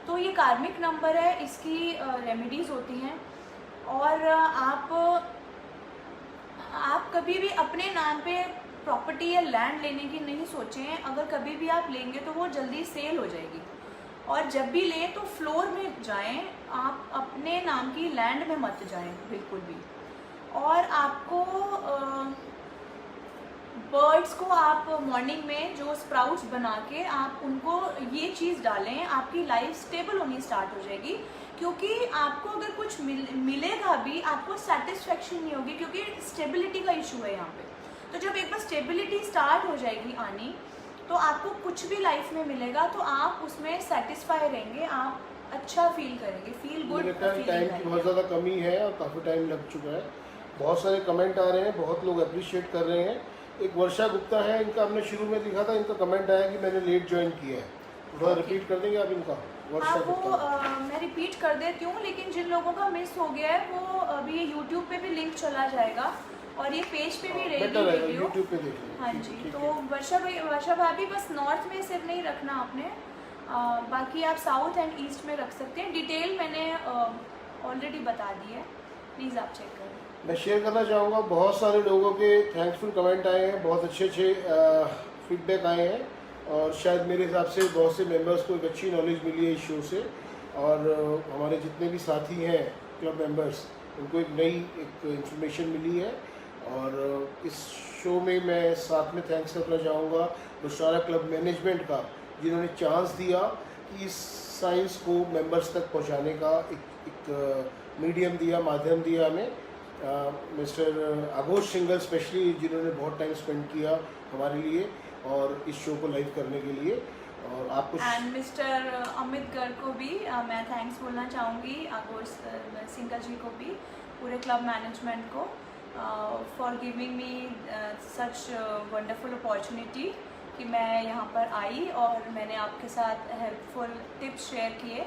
तो ये कार्मिक नंबर है, इसकी रेमेडीज़ होती हैं। और आप कभी भी अपने नाम पे प्रॉपर्टी या लैंड लेने की नहीं सोचें। अगर कभी भी आप लेंगे तो वो जल्दी सेल हो जाएगी, और जब भी लें तो फ्लोर में जाएं, आप अपने नाम की लैंड में मत जाएं बिल्कुल भी। और आपको बर्ड्स को आप मॉर्निंग में जो स्प्राउट्स बना के आप उनको ये चीज़ डालें, आपकी लाइफ स्टेबल होनी स्टार्ट हो जाएगी। क्योंकि आपको अगर कुछ मिलेगा भी, आपको सेटिस्फेक्शन नहीं होगी, क्योंकि स्टेबिलिटी का इशू है यहाँ पे। तो जब एक बार स्टेबिलिटी स्टार्ट हो जाएगी आनी, तो आपको कुछ भी लाइफ में मिलेगा तो आप उसमें सेटिस्फाई रहेंगे, आप अच्छा फील करेंगे, फील गुड। टाइम की बहुत ज़्यादा कमी है और काफ़ी टाइम लग चुका है। बहुत सारे कमेंट आ रहे हैं, बहुत लोग अप्रिशिएट कर रहे हैं। एक वर्षा गुप्ता है, इनका हमने शुरू में लिखा था, इनका कमेंट आया कि मैंने लेट ज्वाइन किया है। थोड़ा रिपीट कर देंगे आप इनका? वर्षा हाँ, गुप्ता। वो मैं रिपीट कर देती हूँ, लेकिन जिन लोगों का मिस हो गया है वो अभी यूट्यूब पे भी लिंक चला जाएगा और ये पेज पे भी रहेगी बेटर है, वीडियो। यूट्यूब पे देख लेंगे। हाँ ठीक जी, है, ठीक तो है। वर्षा भाभी बस नॉर्थ में सिर्फ नहीं रखना आपने, बाकी आप साउथ एंड ईस्ट में रख सकते हैं। डिटेल मैंने ऑलरेडी बता दी है, प्लीज़ आप चेक करें। मैं शेयर करना चाहूँगा, बहुत सारे लोगों के थैंकफुल कमेंट आए हैं, बहुत अच्छे फीडबैक आए हैं, और शायद मेरे हिसाब से बहुत से मेंबर्स को एक अच्छी नॉलेज मिली है इस शो से। और हमारे जितने भी साथी हैं क्लब मेंबर्स, उनको एक नई इन्फॉर्मेशन मिली है। और इस शो में मैं साथ में थैंक्स करना चाहूँगा बुशारा क्लब मैनेजमेंट का, जिन्होंने चांस दिया कि इस साइंस को मेंबर्स तक पहुँचाने का एक मीडियम दिया, माध्यम दिया हमें। मिस्टर आघोष सिंगल स्पेशली, जिन्होंने बहुत टाइम स्पेंड किया हमारे लिए और इस शो को लाइव करने के लिए। और आपको एंड मिस्टर अमित गर्ग को भी मैं थैंक्स बोलना चाहूँगी, आघोष सिंगल जी को भी, पूरे क्लब मैनेजमेंट को, for giving me such wonderful opportunity कि मैं यहाँ पर आई और मैंने आपके साथ हेल्पफुल टिप्स शेयर किए।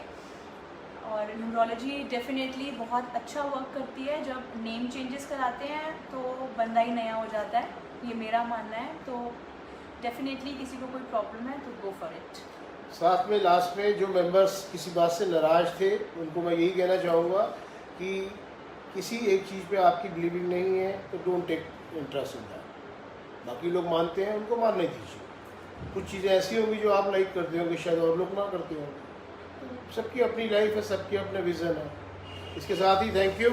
और न्यूमरोलॉजी डेफिनेटली बहुत अच्छा वर्क करती है। जब नेम चेंजेस कराते हैं तो बंदा ही नया हो जाता है, ये मेरा मानना है। तो डेफिनेटली किसी को कोई प्रॉब्लम है तो गो फॉर इट। साथ में लास्ट में जो मेंबर्स किसी बात से नाराज़ थे, उनको मैं यही कहना चाहूँगा कि किसी एक चीज़ पे आपकी बिलीविंग नहीं है तो don't take interest in that. बाकी लोग मानते हैं, उनको मानने दीजिए। कुछ चीज़ें ऐसी होंगी जो आप लाइक करते होंगे, शायद और लोग ना करते होंगे। तो सबकी अपनी लाइफ है, सबके अपने विज़न है। इसके साथ ही थैंक यू।